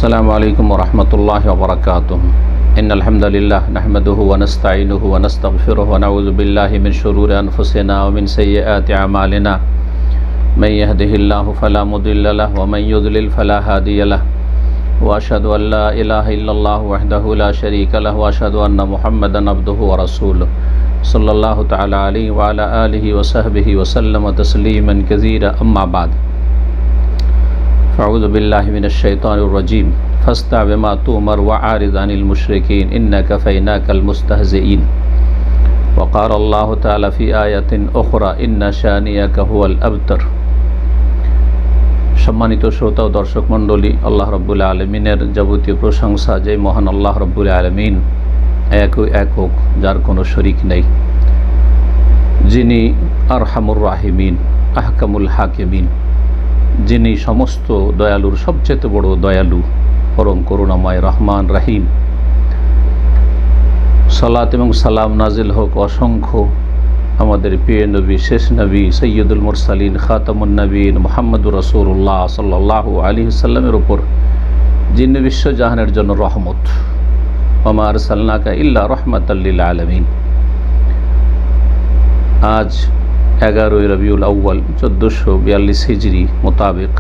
السلام عليكم ورحمة الله وبركاته إن الحمد لله نحمده ونستعينه ونستغفره ونعوذ بالله من شرور أنفسنا ومن سيئات أعمالنا من يهده الله فلا مضل له ومن يضلل فلا هادي له وأشهد أن لا إله إلا الله وحده لا شريك له وأشهد أن محمدا عبده ورسوله صلى الله تعالى عليه وعلى آله وصحبه وسلم تسليما كثيرا أما بعد أعوذ بالله من الشيطان الرجيم فاستع بما تؤمر وأعرض عن المشركين إنك كفيناك المستهزئين وقال الله تعالى في آية أخرى إن شانئك هو الأبتر সম্মানিত শ্রোতা ও দর্শক মণ্ডলী, আল্লাহ রাব্বুল আলামিনের যাবতীয় প্রশংসা যে মহান আল্লাহ রাব্বুল আলামিন একক, যার কোনো শরীক নেই, যিনি আরহামুর রাহিমিন আহকামুল হাকিমিন, যিনি সমস্ত দয়ালুর সবচেয়ে বড় দয়ালু, পরম করুণাময় রহমান রাহিম। সালাত এবং সালাম নাজিল হোক অসংখ্য আমাদের প্রিয় নবী, শেষ নবী, সৈয়দুল মুরসালিন, খাতামুন নবীন মুহাম্মদুর রাসূলুল্লাহ সাল্লাল্লাহু আলাইহি ওয়াসাল্লামের উপর, যিনি বিশ্বজাহানের জন্য রহমত। ওমা আরসালনাকা ইল্লা রাহমাতাল লিল আলামিন। আজ 11 রবিউল আউয়াল 1442 হিজরি মোতাবেক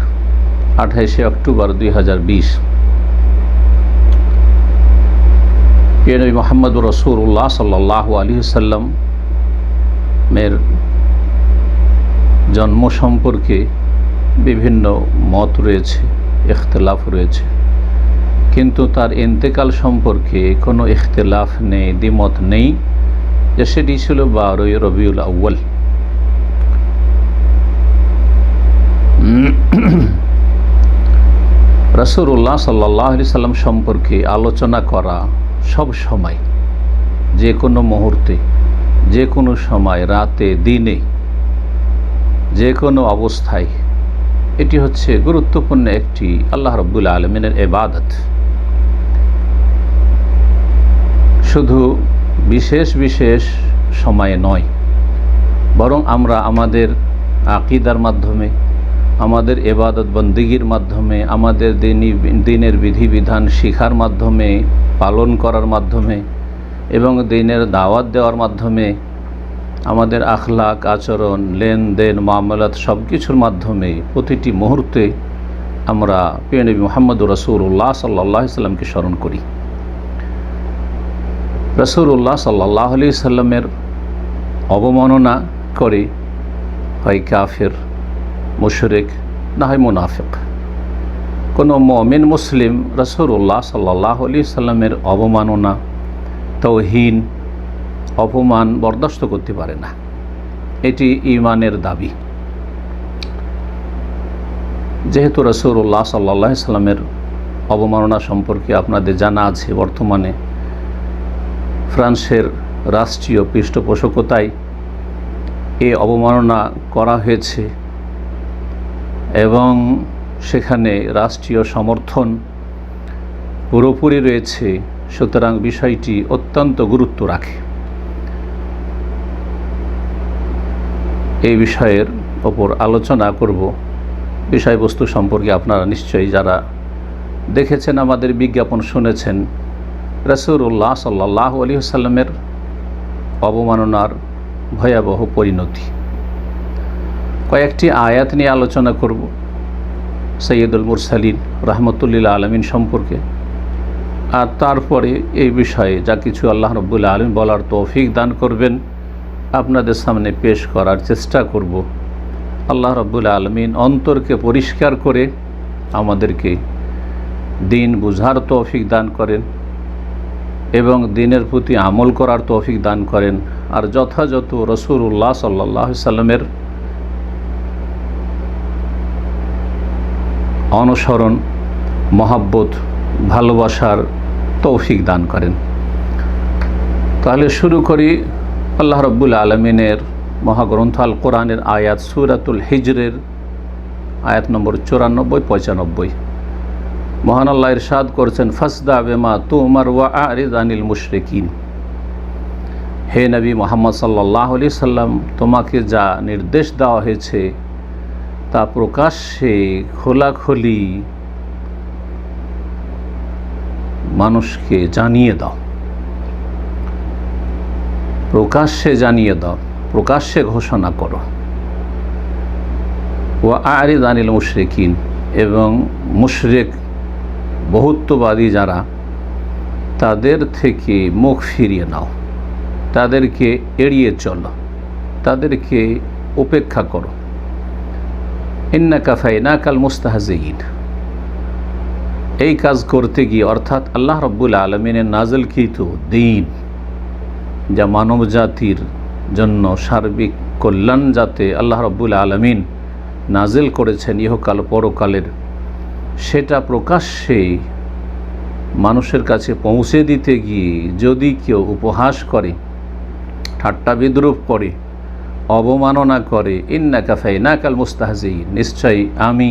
28 অক্টোবর 2020। প্রিয় নবী মুহাম্মদুর রাসূলুল্লাহ সাল্লাল্লাহু আলাইহি ওয়াসাল্লাম এর জন্ম সম্পর্কে বিভিন্ন মত রয়েছে, ইখতিলাফ রয়েছে, কিন্তু তার ইন্তেকাল সম্পর্কে কোনো ইখতিলাফ নেই, দ্বিমত নেই যে সেটি ছিল 12 রবিউল আউয়াল। রাসূলুল্লাহ সাল্লাল্লাহু আলাইহি সাল্লাম সম্পর্কে আলোচনা করা সব সময়, যে কোনো মুহূর্তে, যে কোনো সময়, রাতে দিনে, যে কোনো অবস্থায়, এটি হচ্ছে গুরুত্বপূর্ণ একটি আল্লাহ রাব্বুল আলামিনের ইবাদত। শুধু বিশেষ বিশেষ সময়ে নয়, বরং আমরা আমাদের আকীদার মাধ্যমে, আমাদের ইবাদত বন্দেগীর মাধ্যমে, আমাদের দিনের বিধিবিধান শিখার মাধ্যমে, পালন করার মাধ্যমে এবং দিনের দাওয়াত দেওয়ার মাধ্যমে, আমাদের আখলাক, আচরণ, লেনদেন, মামলাত সব কিছুর মাধ্যমে প্রতিটি মুহূর্তে আমরা প্রিয় নবী মুহাম্মদুর রাসূলুল্লাহ সাল্লাল্লাহু আলাইহি সাল্লামকে স্মরণ করি। রাসূলুল্লাহ সাল্লাল্লাহু আলাইহি সাল্লামের অবমাননা করে হয় কাফের, মুশরিক, না হয় মুনাফিক। কোনো মুমিন মুসলিম রাসূলুল্লাহ সাল্লাল্লাহু আলাইহি সাল্লামের অবমাননা, তাওহীন, অপমান বরদাস্ত করতে পারে না। এটি ঈমানের দাবি। যেহেতু রাসূলুল্লাহ সাল্লাল্লাহু আলাইহি সাল্লামের অবমাননা সম্পর্কে আপনাদের জানা আছে, বর্তমানে ফ্রান্সের রাষ্ট্রীয় পৃষ্ঠপোষকতায় এই অবমাননা করা হয়েছে এবং সেখানে রাষ্ট্রীয় সমর্থন পুরোপুরি রয়েছে। সুতরাং বিষয়টি অত্যন্ত গুরুত্ব রাখে। এই বিষয়ের ওপর আলোচনা করব। বিষয়বস্তু সম্পর্কে আপনারা নিশ্চয়ই যারা দেখেছেন, আমাদের বিজ্ঞাপন শুনেছেন, রাসূলুল্লাহ সাল্লাল্লাহু আলাইহি ওয়াসাল্লামের অবমাননার ভয়াবহ পরিণতি। কয়েকটি আয়াত নিয়ে আলোচনা করব সৈয়দুল মুরসালিন রাহমাতুল্লিল আলামিন সম্পর্কে, আর তারপরে এই বিষয়ে যা কিছু আল্লাহ রাব্বুল আলামিন বলার তৌফিক দান করবেন আপনাদের সামনে পেশ করার চেষ্টা করব। আল্লাহ রাব্বুল আলামিন অন্তরকে পরিষ্কার করে আমাদেরকে দিন বুঝার তৌফিক দান করেন এবং দিনের প্রতি আমল করার তৌফিক দান করেন, আর যথাযথ রাসূলুল্লাহ সাল্লাল্লাহু আলাইহি সাল্লামের অনুসরণ, মহাব্বত, ভালোবাসার তৌফিক দান করেন। তাহলে শুরু করি আল্লাহ রাব্বুল আলামিনের মহাগ্রন্থ আল কোরআনের আয়াত, সূরাতুল হিজরের আয়াত নম্বর 94-95। মহান আল্লাহ ইরশাদ করছেন, ফাসদা বিমা তুমার ওয়া আরিদ আনিল মুশরিকিন। হে নবী মুহাম্মদ সাল্লাল্লাহু আলাইহি সাল্লাম, তোমাকে যা নির্দেশ দেওয়া হয়েছে তা প্রকাশ্যে খোলাখুলি মানুষকে জানিয়ে দাও, প্রকাশ্যে জানিয়ে দাও, প্রকাশ্যে ঘোষণা করো। ওয়া আরিদ আনিল মুশরিকিন, এবং মুশরিক বহুত্ববাদী যারা, তাদের থেকে মুখ ফিরিয়ে নাও, তাদেরকে এড়িয়ে চলো, তাদেরকে উপেক্ষা করো। ইন্নাকা ফাইনাকাল মুস্তাহজিঈন, এই কাজ করতে গিয়ে অর্থাৎ আল্লাহ রাব্বুল আলামিনের নাযিলকৃত দ্বীন, যা মানব জাতির জন্য সার্বিক কল্যাণ যাতে আল্লাহ রাব্বুল আলামিন নাজিল করেছেন ইহকাল পরকালের, সেটা প্রকাশ্যে মানুষের কাছে পৌঁছে দিতে গিয়ে যদি কেউ উপহাস করে, ঠাট্টা বিদ্রূপ করে, অবমাননা করে, ইন্নাকা ফাইনাকাল মুস্তাহজিঈন, নিশ্চয়ই আমি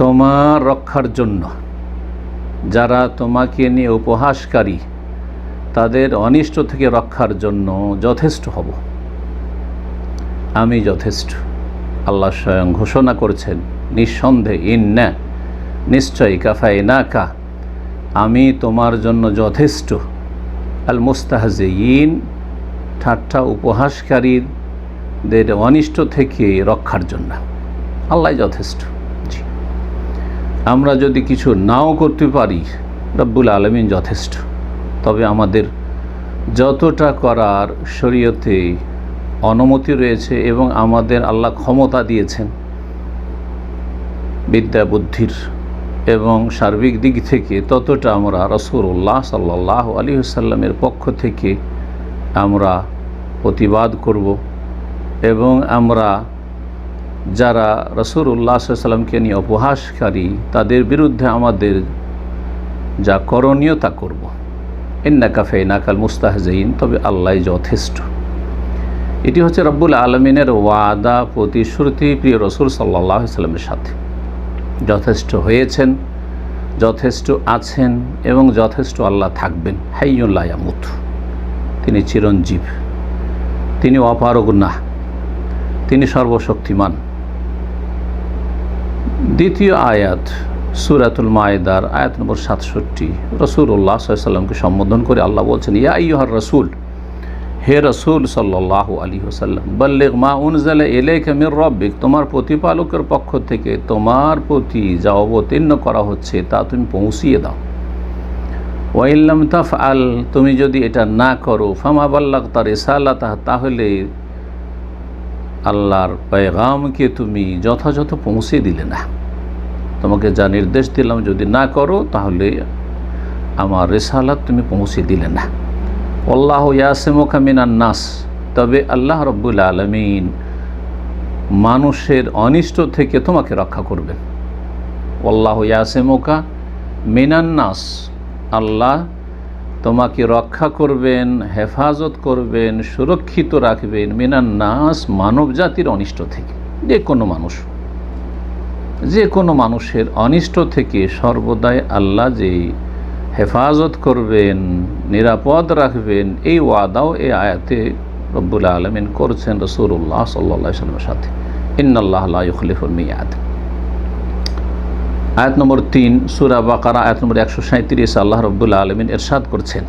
তোমার রক্ষার জন্য, যারা তোমাকে নিয়ে উপহাসকারী তাদের অনিষ্ট থেকে রক্ষার জন্য যথেষ্ট হব, আমি যথেষ্ট। আল্লাহ স্বয়ং ঘোষণা করছেন নিঃসন্দেহে, ইন্না, নিশ্চয়ই, কাফাইনাকা, আমি তোমার জন্য যথেষ্ট, আল মুস্তাহজিঈন, ঠাট্টা উপহাসকারীদের অনিষ্ট থেকে রক্ষার জন্য আল্লাহ যথেষ্ট। আমরা যদি কিছু নাও করতে পারি, রব্বুল আলামিন যথেষ্ট। তবে আমাদের যতটা করার শরীয়তে অনুমতি রয়েছে এবং আমাদের আল্লাহ ক্ষমতা দিয়েছেন বিদ্যা বুদ্ধির এবং সার্বিক দিক থেকে, ততটা আমরা রাসূলুল্লাহ সাল্লাল্লাহু আলাইহি ওয়াসাল্লামের পক্ষ থেকে আমরা প্রতিবাদ করব এবং আমরা যারা রাসূলুল্লাহ সাল্লাল্লাহু আলাইহি ওয়াসাল্লামকে নিয়ে উপহাসকারী তাদের বিরুদ্ধে আমাদের যা করণীয় তা করব। ইন্নাকা ফাইনাকাল মুস্তাহজিঈন, তবে আল্লাহ যথেষ্ট। এটি হচ্ছে রব্বুল আলমিনের ওয়াদা, প্রতিশ্রুতি প্রিয় রাসূল সাল্লাল্লাহু আলাইহি ওয়াসাল্লামের সাথে। যথেষ্ট হয়েছেন, যথেষ্ট আছেন এবং যথেষ্ট আল্লাহ থাকবেন। হাইয়্যুন লা ইয়ামুত, তিনি চিরঞ্জীব, তিনি অপারগ না, তিনি সর্বশক্তিমান। দ্বিতীয় আয়াত সূরাতুল মায়েদার আয়াত নম্বর 67, রাসূলুল্লাহ সাল্লাল্লাহু আলাইহি ওয়াসাল্লামকে সম্বোধন করে আল্লাহ বলছেন, ইয়া আইয়ুহার রাসূল, হে রাসূল সাল্লাল্লাহু আলাইহি ওয়াসাল্লাম, বাল্লিগ মা উনজিলা ইলাইকা মির রাব্বিক, তোমার প্রতিপালকের পক্ষ থেকে তোমার প্রতি যা অবতীর্ণ করা হচ্ছে তা তুমি পৌঁছিয়ে দাও। ওয়া ইল্লাম তাফআল, তুমি যদি এটা না করো, ফামা বাল্লাগতা রিসালাতাহ, তাহলে আল্লাহর পেগামকে তুমি যথাযথ পৌঁছে দিলে না। তোমাকে যা নির্দেশ দিলাম যদি না করো, তাহলে আমার রিসালাত তুমি পৌঁছে দিলে না। আল্লাহু ইয়াসিমুকা মিনান নাস, তবে আল্লাহ রাব্বুল আলামিন মানুষের অনিষ্ট থেকে তোমাকে রক্ষা করবেন। আল্লাহু ইয়াসিমুকা মিনান নাস, আল্লাহ তোমাকে রক্ষা করবেন, হেফাজত করবেন, সুরক্ষিত রাখবেন, মিনান নাস, মানব জাতির অনিষ্ট থেকে। যে কোনো মানুষের অনিষ্ট থেকে সর্বদাই আল্লাহ যে হেফাজত করবেন, নিরাপদ রাখবেন, এই ওয়াদাও এই আয়াতে রব্বুল আলামিন করছেন রাসূলুল্লাহ সাল্লাল্লাহু আলাইহি ওয়াসাল্লামের সাথে। ইন্নাল্লাহা লা ইউখলিফুল মিয়াদ। আয়াত নম্বর 3 সূরা বাকারা আয়াত নম্বর 137, আল্লাহ রব্বুল আলামিন ইরশাদ করছেন,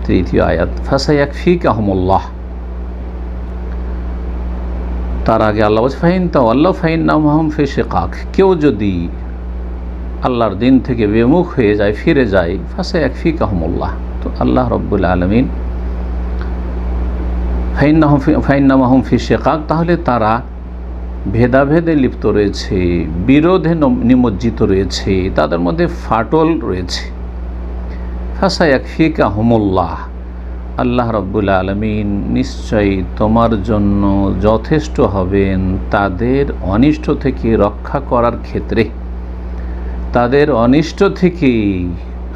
তৃতীয় আয়াত, ফাসায়াকফিকাহুমুল্লাহ। তার আগে আল্লাহ বলছে ফাইন তাওয়াল্লাউ ফাইন্নাহুম ফি শিকাক, কেউ যদি আল্লাহর দিন থেকে বিমুখ হয়ে যায়, ফিরে যায়, ফাসায়াকফিকাহুমুল্লাহ, তো আল্লাহ রব্বুল আলামিন ফাইন্নাহুম ফি শিকাক, তাহলে তারা ভেদাভেদে লিপ্ত রয়েছে, বিরোধে নিমজ্জিত রয়েছে, তাদের মধ্যে ফাটল রয়েছে। ফাসায়াকফিকাহুমুল্লাহ, আল্লাহ রাব্বুল আলামিন নিশ্চয়ই তোমার জন্য যথেষ্ট হবেন তাদের অনিষ্ট থেকে রক্ষা করার ক্ষেত্রে, তাদের অনিষ্ট থেকে,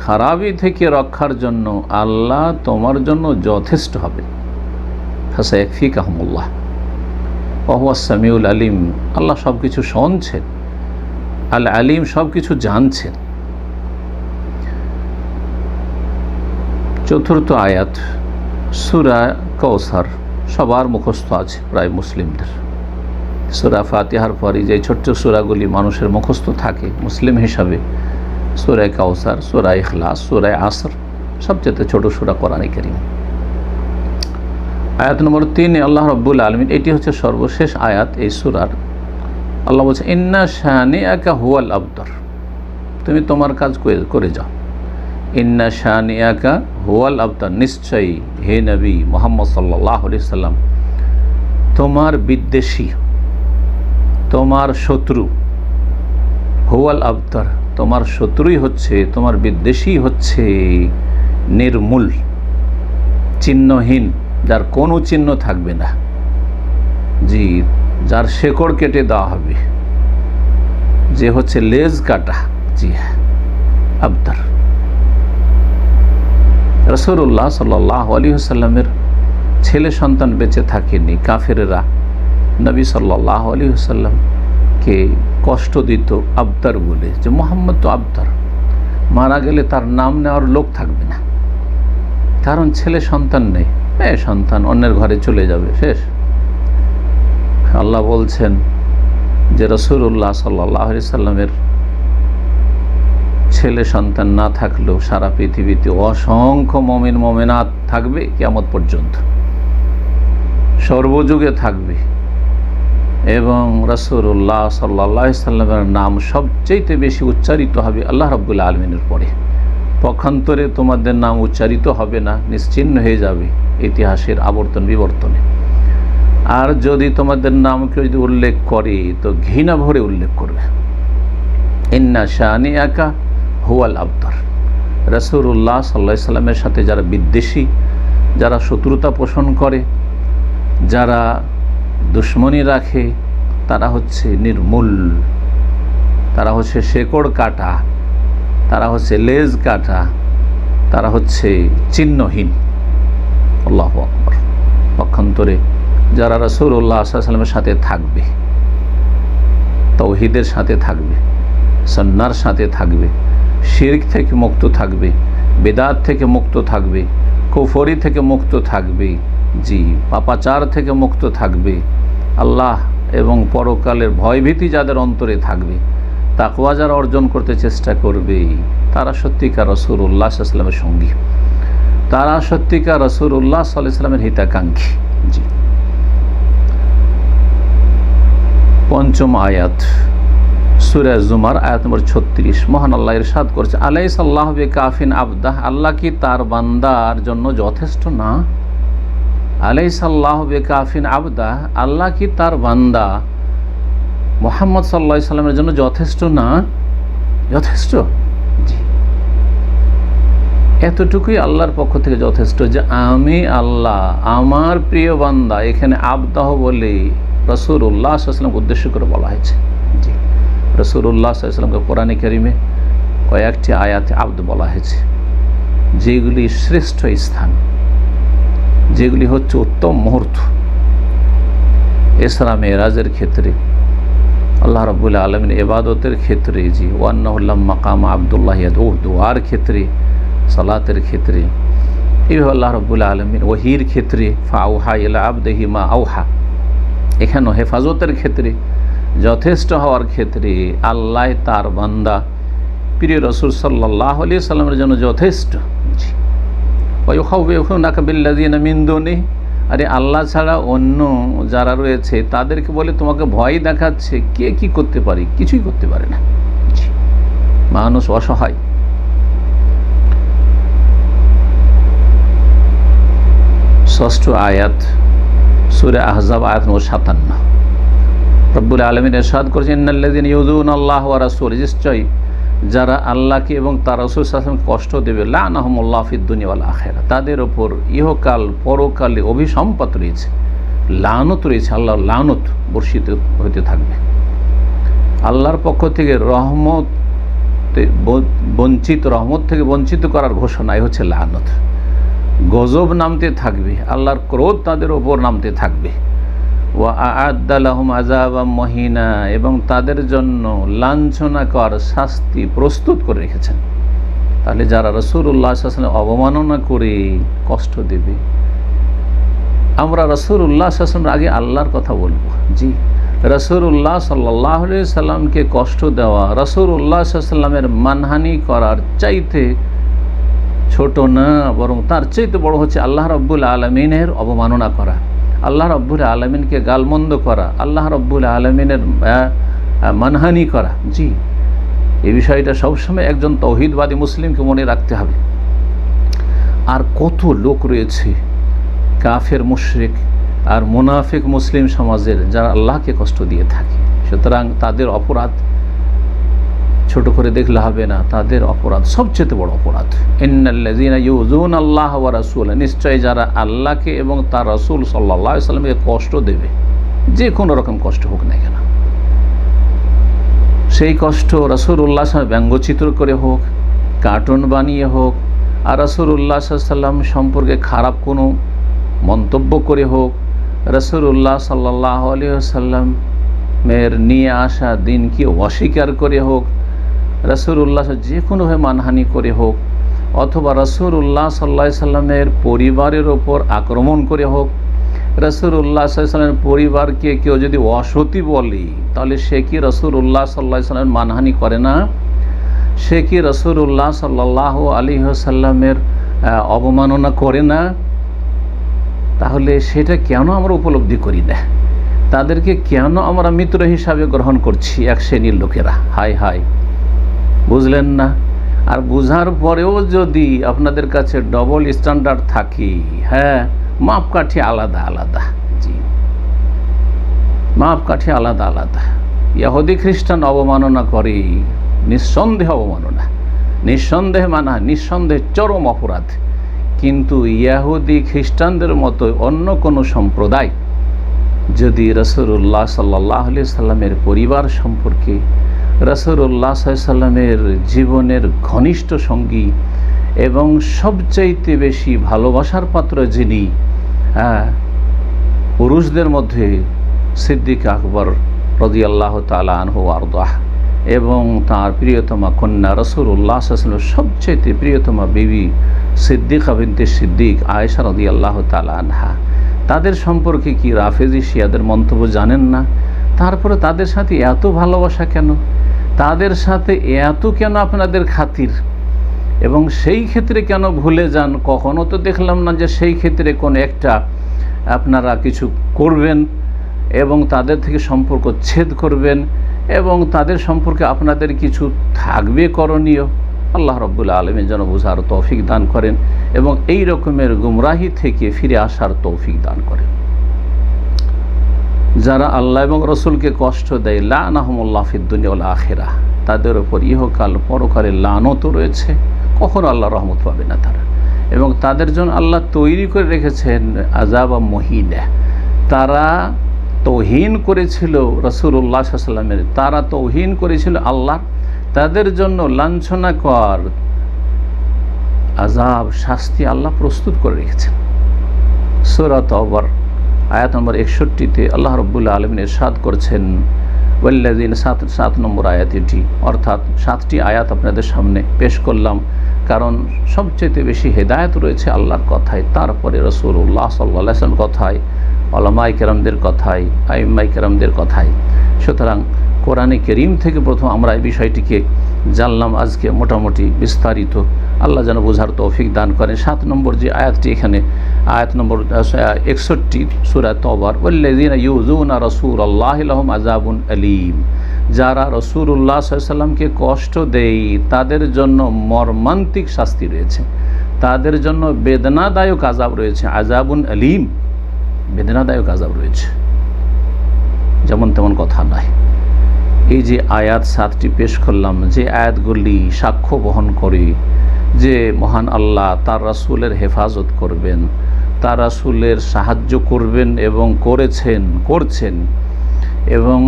খারাপি থেকে রক্ষার জন্য আল্লাহ তোমার জন্য যথেষ্ট হবেন। ফাসায়াকফিকাহুমুল্লাহ ওয়া হুয়াস সামিউল আলিম, আল্লাহ সব কিছু শুনছেন, আল আলিম, সব কিছু জানছেন। চতুর্থ আয়াত সূরা কাউসার, সবার মুখস্থ আছে প্রায় মুসলিমদের। সূরা ফাতিহার পরই যে ছোট্ট সূরাগুলি মানুষের মুখস্থ থাকে মুসলিম হিসাবে, সূরা কাউসার, সূরা ইখলাস, সূরা আসর, সবচেয়ে ছোট সূরা কোরআনে কারীম। আয়াত নম্বর 3 আল্লাহ রাব্বুল আলামিন, এটি হচ্ছে সর্বশেষ আয়াত এই সূরার। আল্লাহ বলছে ইন্না শানিআকা হুয়াল আবতার, তুমি তোমার কাজ করে যাও। ইন্না শানিআকা হুয়াল আবতার, নিশ্চয়ই হে নবী মুহাম্মদ সাল্লাল্লাহু আলাইহি সাল্লাম, তোমার বিদ্বেষী, তোমার শত্রু, হুয়াল আবতার, তোমার শত্রুই হচ্ছে, তোমার বিদ্বেষী হচ্ছে নির্মূল, চিহ্নহীন, যার কোনো চিহ্ন থাকবে না, জি, যার শেকড় কেটে দেওয়া হবে, যে হচ্ছে লেজ কাটা, জি হ্যাঁ, আবতার। রাসূলুল্লাহ সাল্লাল্লাহু আলাইহি ওয়াসাল্লামের ছেলে সন্তান বেঁচে থাকেনি, কাফেরেরা নবী সাল্লাল্লাহু আলাইহি ওয়াসাল্লামকে কষ্ট দিত আবতার বলে, যে মুহাম্মদ তো আবতার, মারা গেলে তার নাম নেওয়ার লোক থাকবে না, কারণ ছেলে সন্তান নেই, মেয়ে সন্তান অন্যের ঘরে চলে যাবে, শেষ। আল্লাহ বলছেন যে রাসূলুল্লাহ সাল্লাল্লাহু আলাইহি ওয়াসাল্লামের ছেলে সন্তান না থাকলেও সারা পৃথিবীতে অসংখ্য মুমিন মুমিনাত থাকবে কিয়ামত পর্যন্ত, সর্বযুগে থাকবে, এবং রাসূলুল্লাহ সাল্লাল্লাহু আলাইহি ওয়াসাল্লামের নাম সবচেয়ে বেশি উচ্চারিত হবে আল্লাহ রাব্বুল আলামিনের পরে। পক্ষান্তরে তোমাদের নাম উচ্চারিত হবে না, নিশ্চিহ্ন হয়ে যাবে ইতিহাসের আবর্তন বিবর্তনে। আর যদি তোমাদের নাম কেউ যদি উল্লেখ করে তো ঘৃণা ভরে উল্লেখ করবে। ইন্না শানিআকা হুয়াল আবতার, রাসূলুল্লাহ সাল্লাল্লাহু আলাইহি সাল্লামের সাথে যারা বিদ্বেষী, যারা শত্রুতা পোষণ করে, যারা দুশ্মনী রাখে, তারা হচ্ছে নির্মূল, তারা হচ্ছে শেকড় কাটা, তারা হচ্ছে লেজ কাটা, তারা হচ্ছে চিহ্নহীন। আল্লাহু আকবার। পক্ষান্তরে যারা রাসূলুল্লাহ সাল্লাল্লাহু আলাইহি ওয়াসাল্লামের সাথে থাকবে, তাওহীদের সাথে থাকবে, সুন্নাহর সাথে থাকবে, শিরক থেকে মুক্ত থাকবে, বিদআত থেকে মুক্ত থাকবে, কুফরি থেকে মুক্ত থাকবে, জি, পাপাচার থেকে মুক্ত থাকবে, আল্লাহ এবং পরকালের ভয়ভীতি যাদের অন্তরে থাকবে, তাকওয়া যারা অর্জন করতে চেষ্টা করবে, তারা সত্যিকার রাসূলুল্লাহ সাল্লাল্লাহু আলাইহি ওয়াসাল্লামের সঙ্গী, তারা সত্যিকার রাসূলুল্লাহ সাল্লাল্লাহু আলাইহি ওয়াসাল্লামের হিতাকাঙ্ক্ষী। জি, পঞ্চম আয়াত সূরা জুমার আয়াত নম্বর 36, মহান আল্লাহ ইরশাদ করেছে আলাইসাল্লাহু বিকাফিন আবদাহ, আল্লাহ কি তার বান্দার জন্য যথেষ্ট না? আলাইসাল্লাহু বিকাফিন আবদাহ, আল্লাহ কি তার বান্দা মুহাম্মদ সাল্লাল্লাহু আলাইহি সাল্লামের জন্য যথেষ্ট না? যথেষ্ট, জি, এতটুকুই আল্লাহর পক্ষ থেকে যথেষ্ট যে আমি আল্লাহ আমার প্রিয় বান্দা। এখানে আবদাহ বলে রাসূলুল্লাহ সাল্লাল্লাহু আলাইহি ওয়াসাল্লামকে উদ্দেশ্য করে বলা হয়েছে। জি, রাসূলুল্লাহ সাল্লাল্লাহু আলাইহি ওয়াসাল্লামকে কোরআনে কারিমে কয়েকটি আয়াতে আবদ বলা হয়েছে, যেগুলি শ্রেষ্ঠ স্থান, যেগুলি হচ্ছে উত্তম মুহূর্ত। ইসরা মেরাজের ক্ষেত্রে, আল্লাহ রাব্বুল আলামিন ইবাদতের ক্ষেত্রে, জি, ওয়ান্নাহু লাম্মা কামা আবদুল্লাহ ইয়াদউহু, দুআর ক্ষেত্রে, সালাতের ক্ষেত্রে, এইভাবে আল্লাহ রাব্বুল আলামিন ওহীর ক্ষেত্রে ফাআউহা ইলা আবদিহি মা আওহা, এখানেও হেফাজতের ক্ষেত্রে, যথেষ্ট হওয়ার ক্ষেত্রে আল্লাহ তার বান্দা প্রিয় রাসূল সাল্লাল্লাহু আলাইহি সাল্লামের জন্য যথেষ্ট। জি, ওয়ায়ুখাউফিউনাকা বিল্লাযিনা মিন দুনিহি, আরে আল্লাহ ছাড়া অন্য যারা রয়েছে তাদেরকে বলে তোমাকে ভয় দেখাচ্ছে, কে কি করতে পারে? কিছুই করতে পারে না। জি, মানুষ অসহায়। ষষ্ঠ আয়াত সূরা আহজাব আয়াত নম্বর 57, রব্বুল আলামিন ইরশাদ করেছেন ইন্নাল্লাযিনা ইউযুনাল্লাহ ওয়া রাসূলাহু, নিশ্চয়ই যারা আল্লাহকে এবং তার রাসূল সাল্লাল্লাহু আলাইহি ওয়াসাল্লামকে কষ্ট দেবে, লানাহুমুল্লাহ ফিদ দুনিয়া ওয়াল আখিরাহ, তাদের ওপর ইহকাল পরকালে অভিসম্পাত রয়েছে, লানত রয়েছে, আল্লাহর লানত বর্ষিত হতে থাকবে। আল্লাহর পক্ষ থেকে রহমত থেকে বঞ্চিত করার ঘোষণাই হচ্ছে লানত। গজব নামতে থাকবে, আল্লাহর ক্রোধ তাদের ওপর নামতে থাকবে। ওয়া আ'আদ্দা লাহুম আযাবাম মুহিনা, এবং তাদের জন্য লাঞ্ছনাকর শাস্তি প্রস্তুত করে রেখেছেন। তাহলে যারা রাসূলুল্লাহ সাল্লাল্লাহু আলাইহি ওয়াসাল্লাম অবমাননা করে কষ্ট দেবে, আমরা রাসূলুল্লাহ সাল্লাল্লাহু আলাইহি ওয়াসাল্লামের আগে আল্লাহর কথা বলবো। জি, রাসূলুল্লাহ সাল্লাল্লাহু আলাইহি সাল্লামকে কষ্ট দেওয়া রাসূলুল্লাহ সাল্লাল্লাহু আলাইহি সাল্লামের মানহানি করার চাইতে ছোট না, বরং তার চাইতে বড় হচ্ছে আল্লাহ রাব্বুল আলামিনের অবমাননা করা, আল্লাহ রাব্বুল আলামিনকে গালমন্দ করা, আল্লাহ রাব্বুল আলামিনের মানহানি করা। জি, এই বিষয়টা সবসময় একজন তৌহিদবাদী মুসলিমকে মনে রাখতে হবে। আর কত লোক রয়েছে কাফের মুশরিক আর মুনাফিক মুসলিম সমাজের যারা আল্লাহকে কষ্ট দিয়ে থাকে। সুতরাং তাদের অপরাধ ছোট করে দেখলে হবে না, তাদের অপরাধ সবচেয়ে বড় অপরাধ। ইন্নাল্লাযীনা ইউযুনা আল্লাহ ওয়া রাসূলা, নিশ্চয় যারা আল্লাহকে এবং তার রাসূল সাল্লাল্লাহু আলাইহি ওয়াসাল্লামকে কষ্ট দেবে, যে কোনো রকম কষ্ট হোক না কেন, সেই কষ্ট রাসূলুল্লাহ সাল্লাল্লাহু আলাইহি ওয়াসাল্লাম ব্যঙ্গচিত্র করে হোক, কার্টুন বানিয়ে হোক, আর রাসূলুল্লাহ সাল্লাল্লাহু আলাইহি ওয়াসাল্লাম সম্পর্কে খারাপ কোনো মন্তব্য করে হোক, রাসূলুল্লাহ সাল্লাল্লাহু আলাইহি ওয়াসাল্লামের নিয়ে আসা দিনকে অস্বীকার করে হোক, রাসূলুল্লাহ যে কোনোভাবে মানহানি করে হোক, অথবা রাসূলুল্লাহ সাল্লাল্লাহু আলাইহি ওয়াসাল্লামের পরিবারের ওপর আক্রমণ করে হোক। রাসূলুল্লাহ সাল্লাল্লাহু আলাইহি ওয়াসাল্লামের পরিবারকে কেউ যদি অসতী বলে, তাহলে সে কি রাসূলুল্লাহ সাল্লাল্লাহু আলাইহি ওয়াসাল্লামের মানহানি করে না? সে কি রাসূলুল্লাহ সাল্লাল্লাহু আলাইহি ওয়াসাল্লামের অবমাননা করে না? তাহলে সেটা কেন আমরা উপলব্ধি করি না? তাদেরকে কেন আমরা মিত্র হিসাবে গ্রহণ করছি এক শ্রেণীর লোকেরা? হায় হায়, বুঝলেন না? আর বুঝার পরেও যদি আপনাদের কাছে ডবল স্ট্যান্ডার্ড থাকে, হ্যাঁ, মাপকাঠি আলাদা আলাদা, জি, মাপকাঠি আলাদা আলাদা। ইহুদি খ্রিস্টান অবমাননা করে, নিঃসন্দেহে অবমাননা, নিঃসন্দেহে মানা, নিঃসন্দেহে চরম অপরাধ। কিন্তু ইহুদি খ্রিস্টানদের মতো অন্য কোনো সম্প্রদায় যদি রাসূলুল্লাহ সাল্লাল্লাহু আলাইহি সাল্লামের পরিবার সম্পর্কে, রাসূলুল্লাহ সাল্লাল্লাহু আলাইহি সাল্লামের জীবনের ঘনিষ্ঠ সঙ্গী এবং সবচাইতে বেশি ভালোবাসার পাত্র যিনি, পুরুষদের মধ্যে সিদ্দিক আকবর রাদিয়াল্লাহু তাআলা আনহু আরদাহ, এবং তার প্রিয়তমা কন্যা রাসূলুল্লাহ সাল্লাল্লাহু আলাইহি ওয়াসাল্লামের সবচেয়ে প্রিয়তমা বিবি সিদ্দিকা বিনতে সিদ্দিক আয়েশা রাদিয়াল্লাহু তাআলা আনহা, তাদের সম্পর্কে কি রাফেজি শিয়াদের মন্তব্য জানেন না? তারপরে তাদের সাথে এত ভালোবাসা কেন? তাদের সাথে এত কেন আপনাদের খাতির? এবং সেই ক্ষেত্রে কেন ভুলে যান? কখনো তো দেখলাম না যে সেই ক্ষেত্রে কোন একটা আপনারা কিছু করবেন এবং তাদের থেকে সম্পর্ক ছেদ করবেন এবং তাদের সম্পর্কে আপনাদের কিছু থাকবে করণীয়। আল্লাহ রাব্বুল আলামিন যেন বুঝার তৌফিক দান করেন এবং এই রকমের গুমরাহি থেকে ফিরে আসার তৌফিক দান করেন। যারা আল্লাহ এবং রসুলকে কষ্ট দেয়, লানাহুমুল্লাহ ফিদ দুনিয়া ওয়াল আখিরাহ, তাদের ওপর ইহকাল পরকালে লানত রয়েছে, কখনো আল্লাহ রহমত পাবে না তারা। এবং তাদের জন্য আল্লাহ তৈরি করে রেখেছেন আযাব মুহিনা। তারা তৌহিন করেছিল রাসূলুল্লাহ সাল্লাল্লাহু আলাইহি ওয়াসাল্লামের, তারা তৌহিন করেছিল আল্লাহ, তাদের জন্য লাঞ্ছনাকর আযাব, শাস্তি আল্লাহ প্রস্তুত করে রেখেছেন। সূরা তাওবার আয়াত নম্বর 61-তে আল্লাহ রাব্বুল আলামিন ইরশাদ করেছেন, ওয়াল্লাযিনা 7 নম্বর আয়াত এটি, অর্থাৎ 7টি আয়াত আপনাদের সামনে পেশ করলাম, কারণ সবচেয়ে বেশি হেদায়েত রয়েছে আল্লাহর কথায়, তারপরে রাসূলুল্লাহ সাল্লাল্লাহু আলাইহি ওয়াসাল্লামের কথায়, উলামায়ে কেরামদের কথায়, আইম্মায়ে কেরামদের কথায়। সুতরাং কোরআনে কারীম থেকে প্রথম আমরা এই বিষয়টিকে জানলাম আজকে মোটামুটি বিস্তারিত। আল্লাহ যেন বোঝার তৌফিক দান করেন। 7 নম্বর যে আয়াতটি এখানে, আয়াত নম্বর 61 সূরা তাওবার, ওয়াল্লাযিনা ইউযুনা রাসূলাল্লাহি লাহুম আযাবুন আলীম, যারা রাসূলুল্লাহ সাল্লাল্লাহু আলাইহি ওয়াসাল্লামকে কষ্ট দেয় তাদের জন্য মর্মান্তিক শাস্তি রয়েছে, তাদের জন্য বেদনাদায়ক আযাব রয়েছে। আযাবুন আলীম, বেদনাদায়ক আযাব রয়েছে, যেমন তেমন কথা নয়। এই যে আয়াত 7টি পেশ করলাম, যে আয়াতগুলি সাক্ষ্য বহন করে যে মহান আল্লাহ তার রাসূলের হেফাজত করবেন, তার রাসূলের সাহায্য করবেন এবং করছেন, এবং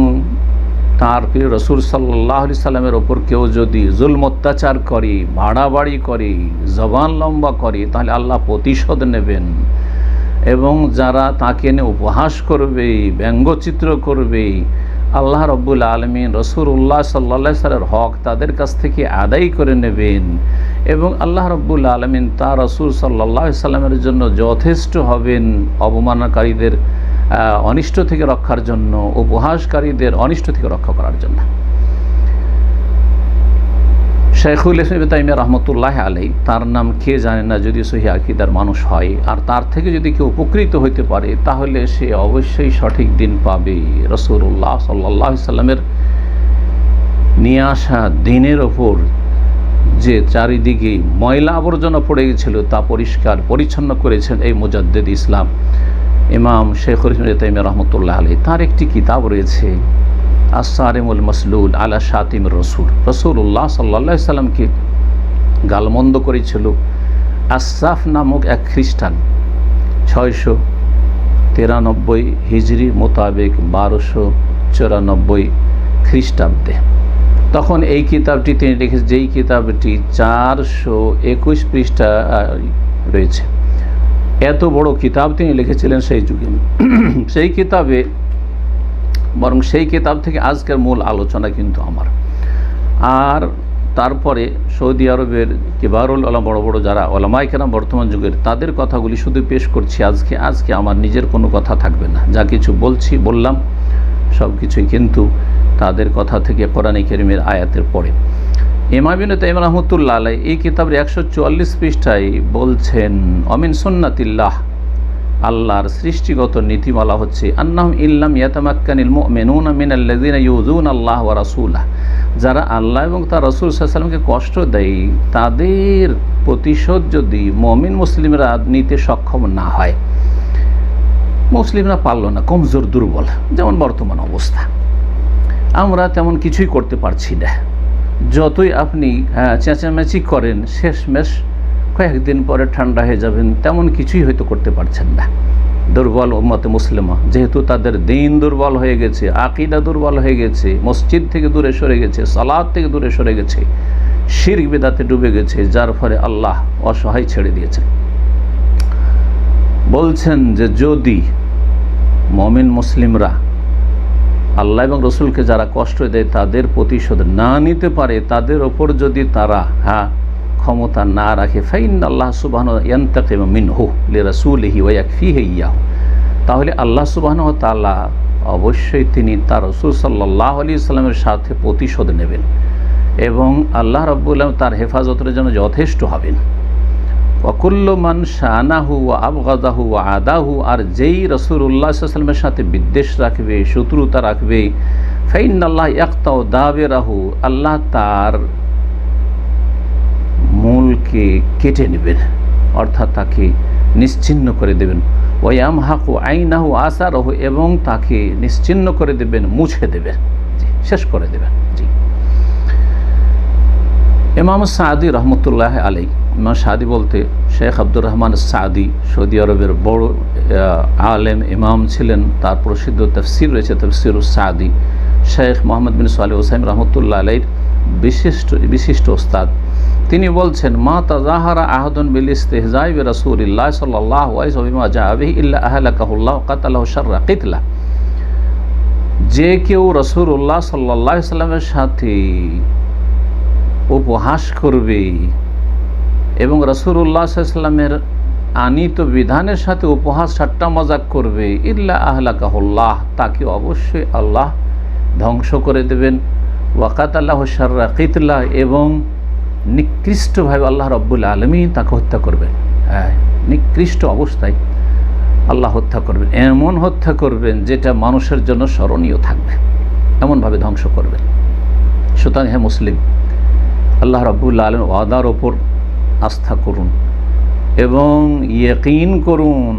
তার প্রিয় রাসূল সাল্লাল্লাহু আলাইহি সাল্লামের ওপর কেউ যদি জুলম অত্যাচার করে, বাড়াবাড়ি করে, জবান লম্বা করে, তাহলে আল্লাহ প্রতিশোধ নেবেন। এবং যারা তাকে নিয়ে উপহাস করবে, ব্যঙ্গচিত্র করবে, আল্লাহ রাব্বুল আলামিন রাসূলুল্লাহ সাল্লাল্লাহু আলাইহি ওয়াসাল্লামের হক তাদের কাছ থেকে আদায় করে নেবেন এবং আল্লাহ রাব্বুল আলামিন তার রাসূল সাল্লাল্লাহু আলাইহি ওয়াসাল্লামের জন্য যথেষ্ট হবেন অবমাননাকারীদের অনিষ্ট থেকে রক্ষার জন্য, উপহাসকারীদের অনিষ্ট থেকে রক্ষা করার জন্য। শাইখুল ইসলাম ইবনে তাইমিয়া রহমতুল্লাহ আলাইহি, তার নাম কে জানে না যদি সহিহ আকীদার মানুষ হয়, আর তার থেকে যদি কেউ উপকৃত হইতে পারে তাহলে সে অবশ্যই সঠিক দিন পাবে। রাসূলুল্লাহ সাল্লাল্লাহু আলাইহি সাল্লামের নিয়ে আসা দিনের ওপর যে চারিদিকে ময়লা আবর্জনা পড়ে গেছিল তা পরিষ্কার পরিচ্ছন্ন করেছেন এই মুজাদ্দিদ ইসলাম ইমাম শাইখুল ইসলাম ইবনে তাইমিয়া রহমতুল্লাহ আলাইহি। তার একটি কিতাব রয়েছে আস-সারিমুল মাসলুল আলা শাতিমির রাসূল। রাসূলুল্লাহ সাল্লাল্লাহু আলাইহি সাল্লামকে গালমন্দ করেছিল আসাফ নামক এক খ্রিস্টান 693 হিজরি মোতাবেক 1294 খ্রিস্টাব্দে। তখন এই কিতাবটি তিনি লিখেছেন, যেই কিতাবটি 421 পৃষ্ঠা রয়েছে। এত বড় কিতাব তিনি লিখেছিলেন সেই যুগে। সেই কিতাবে, বরং সেই কিতাব থেকে আজকের মূল আলোচনা কিন্তু আমার। আর তারপরে সৌদি আরবের কিবারুল উলামা, বড় বড় যারা উলামায়ে কেরাম বর্তমান যুগের, তাদের কথাগুলি শুধু পেশ করছি আজকে আমার নিজের কোনো কথা থাকবে না। যা কিছু বললাম সব কিছুই কিন্তু তাদের কথা থেকে কোরআনে কারীমের আয়াতের পরে। ইমাম ইবনে তাইমিয়া রাহমাতুল্লাহ আলাইহি এই কিতাবের 144 পৃষ্ঠায় বলছেন, অমিন সুন্নাতিল্লাহ, আল্লাহর সৃষ্টিগত নীতিমালা হচ্ছে আন্নাহুম ইল্লাম ইয়াতামাক্কানিল মুমিনুনা মিনাল্লাযিনা ইউযুনা আল্লাহ ওয়া রাসূলাহ, যারা আল্লাহ এবং তার রাসূল সাল্লাল্লাহু আলাইহি ওয়াসাল্লামকে কষ্ট দেয় তাদের প্রতিশোধ যদি মুমিন মুসলিমরা নিতে সক্ষম না হয়, মুসলিমরা পারল না, কমজোর দুর্বল, যেমন বর্তমান অবস্থা, আমরা তেমন কিছুই করতে পারছি না। যতই আপনি চেঁচামেচি করেন, শেষমেশ কয়েকদিন পরে ঠান্ডা হয়ে যাবেন, তেমন কিছুই হয়তো করতে পারছেন না। দুর্বল উম্মতে মুসলিমা, যেহেতু তাদের দিন দুর্বল হয়ে গেছে, আকীদা দুর্বল হয়ে গেছে, মসজিদ থেকে দূরে সরে গেছে, সালাত থেকে দূরে সরে গেছে, শিরক বিদআতে ডুবে গেছে, যার ফলে আল্লাহ অসহায় ছেড়ে দিয়েছেন। বলছেন যে যদি মুমিন মুসলিমরা আল্লাহ এবং রসুলকে যারা কষ্ট দেয় তাদের প্রতিশোধ না নিতে পারে, তাদের ওপর যদি তারা ক্ষমতা না রাখে, ফাইন্নাল্লাহ সুবহানাহু ইয়ান্তাকিমু মিনহু লিরাসূলিহি ওয়া ইয়াকফিহি ইয়াহু, তাহলে আল্লাহ সুবহানাহু ওয়া তাআলা অবশ্যই তিনি তার রাসূল সাল্লাল্লাহু আলাইহি ওয়াসাল্লামের সাথে প্রতিশোধ নেবেন এবং আল্লাহ রাব্বুল আলামিন তার হেফাজতের জন্য যথেষ্ট হবেন। ওয়া কুল্লু মান শানাহু ওয়া আবগাদাহু ওয়া আদাহু, আর যেই রাসূলুল্লাহ সাল্লাল্লাহু আলাইহি ওয়াসাল্লামের সাথে বিদ্বেষ রাখবে, শত্রুতা রাখবে, ফাইন্নাল্লাহ ইয়াকতাউ দাবিরাহু, আল্লাহ তার মূলকে কেটে নেবেন, অর্থাৎ তাকে নিশ্চিহ্ন করে দেবেন। ওয়ায়ামহাকু আইনাহু আসারহু, এবং তাকে নিশ্চিহ্ন করে দেবেন, মুছে দেবেন, শেষ করে দেবেন। জি, ইমাম সাদি রহমতুল্লাহ আলাইহি, ইমাম সাদি বলতে শেখ আব্দুর রহমান সাদি সৌদি আরবের বড় আলেম ইমাম ছিলেন। তার প্রসিদ্ধ তাফসির রয়েছে তাফসিরুস সাদি। শেখ মোহাম্মদ বিন সালেহ উসাইম রহমতুল্লাহ আলাইহির বিশিষ্ট ওস্তাদ। তিনি বলছেন, মা তাজাহারা আহাদুন বিল ইস্তিহজাই বি রাসূলিল্লাহ সাল্লাল্লাহু আলাইহি ওয়া সাল্লাম জা বিহি ইল্লা আহলাকাহুল্লাহ ওয়া কাতালাহু শাররা কিতলা, যে কেউ রাসূলুল্লাহ সাল্লাল্লাহু আলাইহি সাল্লামের সাথে উপহাস করবে এবং রাসূলুল্লাহ সাল্লাল্লাহু আলাইহি সাল্লামের আনিত বিধানের সাথে উপহাস ঠাট্টা মজাক করবে, ইল্লা আহলাকাহুল্লাহ, তাকে অবশ্যই আল্লাহ ধ্বংস করে দেবেন, ওয়া কাতালাহু শাররা কিতলা, এবং নিকৃষ্টভাবে আল্লাহ রাব্বুল আলামিন তাকে হত্যা করবেন। নিকৃষ্ট অবস্থায় আল্লাহ হত্যা করবেন, এমন হত্যা করবেন যেটা মানুষের জন্য স্মরণীয় থাকবে, এমনভাবে ধ্বংস করবেন। সুতরাং হে মুসলিম, আল্লাহ রাব্বুল আলামিন ওয়াদার ওপর আস্থা করুন এবং ইয়াকিন করুন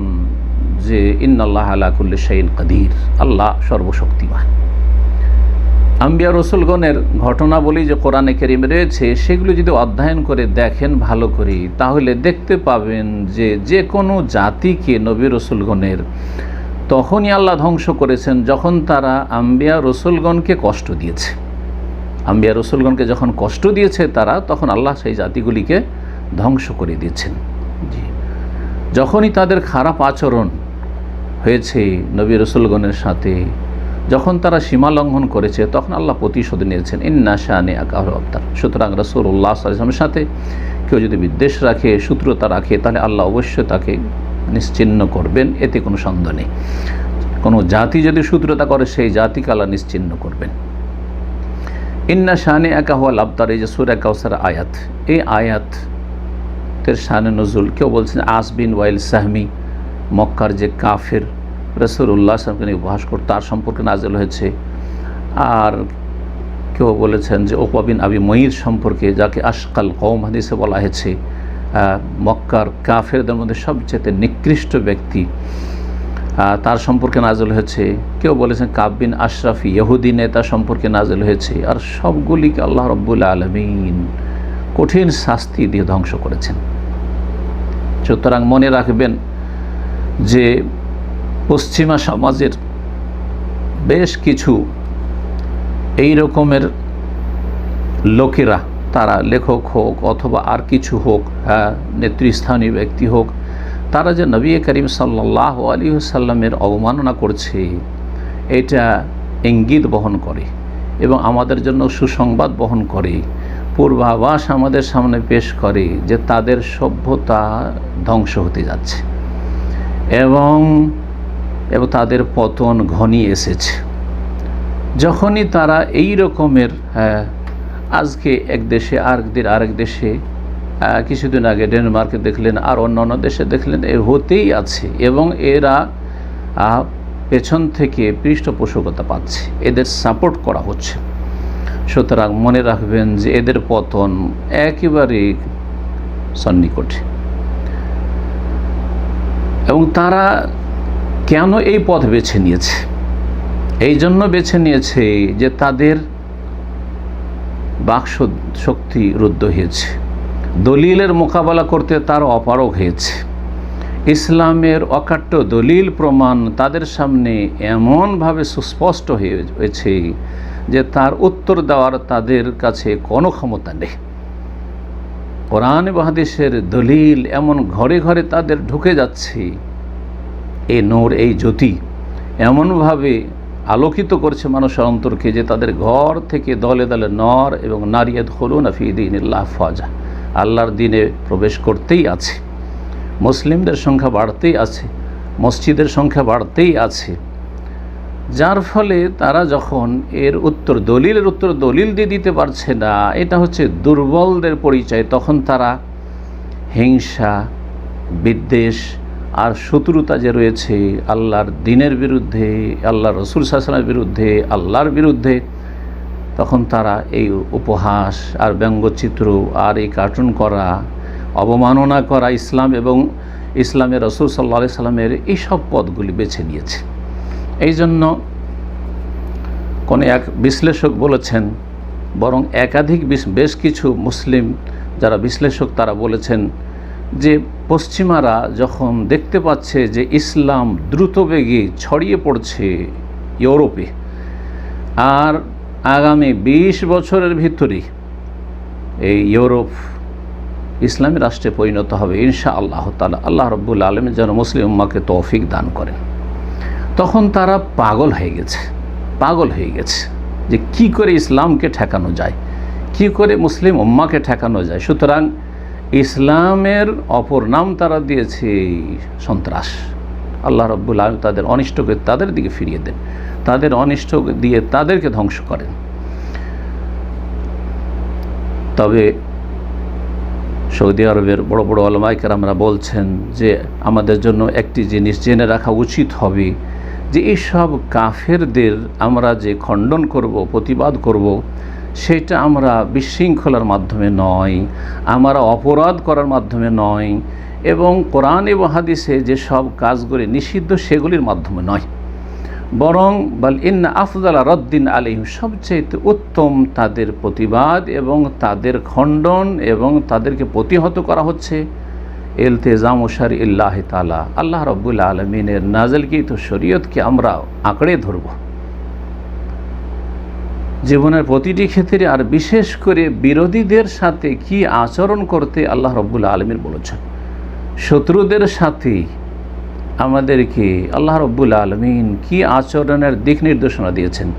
যে ইন্নাল্লাহ আলা কুল্লি শাইইন কাদির, আল্লাহ সর্বশক্তিমান। আম্বিয়া রসুলগণের ঘটনাবলী যে কোরআনে কারীমে রয়েছে, সেগুলো যদি অধ্যয়ন করে দেখেন ভালো করে, তাহলে দেখতে পাবেন যে যে কোনো জাতিকে নবী রসুলগণের তখনই আল্লাহ ধ্বংস করেছেন যখন তারা আম্বিয়া রসুলগণকে কষ্ট দিয়েছে। আম্বিয়া রসুলগণকে যখন কষ্ট দিয়েছে তারা, তখন আল্লাহ সেই জাতিগুলিকে ধ্বংস করে দিয়েছেন। জি, যখনই তাদের খারাপ আচরণ হয়েছে নবী রসুলগণের সাথে, যখন তারা সীমা লঙ্ঘন করেছে, তখন আল্লাহ প্রতিশোধ নিয়েছেন, ইন্না শানিআকা হুয়াল আবতার। সুতরাং রাসূলুল্লাহ সাল্লাল্লাহু আলাইহি ওয়াসাল্লামের সাথে কেউ যদি বিদ্বেষ রাখে, শত্রুতা রাখে, তাহলে আল্লাহ অবশ্যই তাকে নিশ্চিহ্ন করবেন, এতে কোনো সন্দেহ নেই। কোনো জাতি যদি শত্রুতা করে সেই জাতিকে আল্লাহ নিশ্চিহ্ন করবেন। ইন্না শানে একা হওয়া লাবতার, এই যে সূরা কাউসার আয়াত, এই আয়াতের শানে নজুল কেউ বলছেন আস বিন ওয়াইল সাহমি, মক্কার যে কাফের রাসূলুল্লাহ সাল্লাল্লাহু আলাইহি ওয়াসাল্লামকে নিয়ে উপহাস করত তার সম্পর্কে নাযিল হয়েছে। আর কেউ বলেছেন যে উকবা বিন আবি মুঈত সম্পর্কে, যাকে আশকাল কওম হাদিসে বলা হয়েছে, মক্কার কাফেরদের মধ্যে সবচেয়ে নিকৃষ্ট ব্যক্তি, তার সম্পর্কে নাযিল হয়েছে। কেউ বলেছেন কাব বিন আশরাফি ইহুদি নেতা সম্পর্কে নাযিল হয়েছে। আর সবগুলিকে আল্লাহ রাব্বুল আলামিন কঠিন শাস্তি দিয়ে ধ্বংস করেছেন। সুতরাং মনে রাখবেন যে পশ্চিমা সমাজের বেশ কিছু এই রকমের লোকেরা, তারা লেখক হোক অথবা আর কিছু হোক, নেতৃস্থানীয় ব্যক্তি হোক, তারা যে নবী করিম সাল্লাল্লাহু আলাইহি ওয়াসাল্লামের অবমাননা করছে এটা ইঙ্গিত বহন করে এবং আমাদের জন্য সুসংবাদ বহন করে, পূর্বাভাস আমাদের সামনে পেশ করে যে তাদের সভ্যতা ধ্বংস হতে যাচ্ছে এবং তাদের পতন ঘনিয়ে এসেছে। যখনই তারা এই রকমের আজকে এক দেশে আরেক দেশে, কিছুদিন আগে ডেনমার্কে দেখলেন আর অন্যান্য দেশে দেখলেন, হতেই আছে এবং এরা পেছন থেকে পৃষ্ঠপোষকতা পাচ্ছে, এদের সাপোর্ট করা হচ্ছে। সুতরাং মনে রাখবেন যে এদের পতন একেবারে সন্নিকটে। এবং তারা কেন এই পথ বেছে নিয়েছে? এই জন্য বেছে নিয়েছে যে তাদের বাক শক্তি রুদ্ধ হয়েছে, দলিলের মোকাবেলা করতে তার অপারগ হয়েছে। ইসলামের অকাট্য দলিল প্রমাণ তাদের সামনে এমনভাবে সুস্পষ্ট হয়েছে যে তার উত্তর দেওয়ার তাদের কাছে কোনো ক্ষমতা নেই। কোরআন এবং হাদিসের দলিল এমন ঘরে ঘরে তাদের ঢুকে যাচ্ছে, এই নূর, এই জ্যোতি এমনভাবে আলোকিত করছে মানুষের অন্তরকে যে তাদের ঘর থেকে দলে দলে নর এবং নারী ইয়াদখুলুনা ফি দীনিল্লাহ আফওয়াজা, আল্লাহর দিনে প্রবেশ করতেই আছে। মুসলিমদের সংখ্যা বাড়তেই আছে, মসজিদের সংখ্যা বাড়তেই আছে। যার ফলে তারা যখন দলিলের উত্তর দলিল দিয়ে দিতে পারছে না, এটা হচ্ছে দুর্বলদের পরিচয়, তখন তারা হিংসা, বিদ্বেষ আর শত্রুতা যে রয়েছে আল্লাহর দিনের বিরুদ্ধে, আল্লাহর রাসূল সাল্লাল্লাহু আলাইহি ওয়াসাল্লামের বিরুদ্ধে, আল্লাহর বিরুদ্ধে, তখন তারা এই উপহাস আর ব্যঙ্গচিত্র আর এই কার্টুন করা, অবমাননা করা ইসলাম এবং ইসলামের রাসূল সাল্লাল্লাহু আলাইহি ওয়াসাল্লামের এইসব পথগুলি বেছে নিয়েছে। এই জন্য কোনো এক বিশ্লেষক বলেছেন, বরং একাধিক বেশ কিছু মুসলিম যারা বিশ্লেষক তারা বলেছেন যে পশ্চিমারা যখন দেখতে পাচ্ছে যে ইসলাম দ্রুতবেগে ছড়িয়ে পড়ছে ইউরোপে, আর আগামী 20 বছরের ভিতরেই এই ইউরোপ ইসলামী রাষ্ট্রে পরিণত হবে ইনশাআল্লাহ তাআলা, আল্লাহ রাব্বুল আলামিন যেন মুসলিম উম্মাহকে তৌফিক দান করেন, তখন তারা পাগল হয়ে গেছে যে কি করে ইসলামকে ঠেকানো যায়, কি করে মুসলিম উম্মাহকে ঠেকানো যায়। সুতরাং ইসলামের অপর নাম তারা দিয়েছে সন্ত্রাস। আল্লাহ রাব্বুল আলামিন তাদের অনিষ্টকে তাদের দিকে ফিরিয়ে দেন, তাদের অনিষ্ট দিয়ে তাদেরকে ধ্বংস করেন। তবে সৌদি আরবের বড় বড় উলামায়ে কেরামরা বলছেন যে আমাদের জন্য একটি জিনিস জেনে রাখা উচিত হবে যে এইসব কাফেরদের আমরা যে খণ্ডন করব, প্রতিবাদ করব, সেটা আমরা বিশৃঙ্খলার মাধ্যমে নয়, আমরা অপরাধ করার মাধ্যমে নয়, এবং কোরআন এবং হাদিসে যেসব কাজগুলি নিষিদ্ধ সেগুলির মাধ্যমে নয়, বরং বাল ইন্না আফদালা রদ্দিন আলাইহিম, সবচেয়ে উত্তম তাদের প্রতিবাদ এবং তাদের খণ্ডন এবং তাদেরকে প্রতিহত করা হচ্ছে ইলতিজাম শারঈল্লাহ তাআলা, আল্লাহ রাব্বুল আলামিনের নাযিলকৃত শরীয়তকে আমরা আঁকড়ে ধরব জীবনের প্রতিটি ক্ষেত্রে। আর বিশেষ করে বিরোধীদের সাথে কি আচরণ করতে আল্লাহ রাব্বুল আলামিন বলেছেন, শত্রুদের সাথে আমাদেরকে আল্লাহ রাব্বুল আলামিন কি আচরণের দিক নির্দেশনা দিয়েছেন,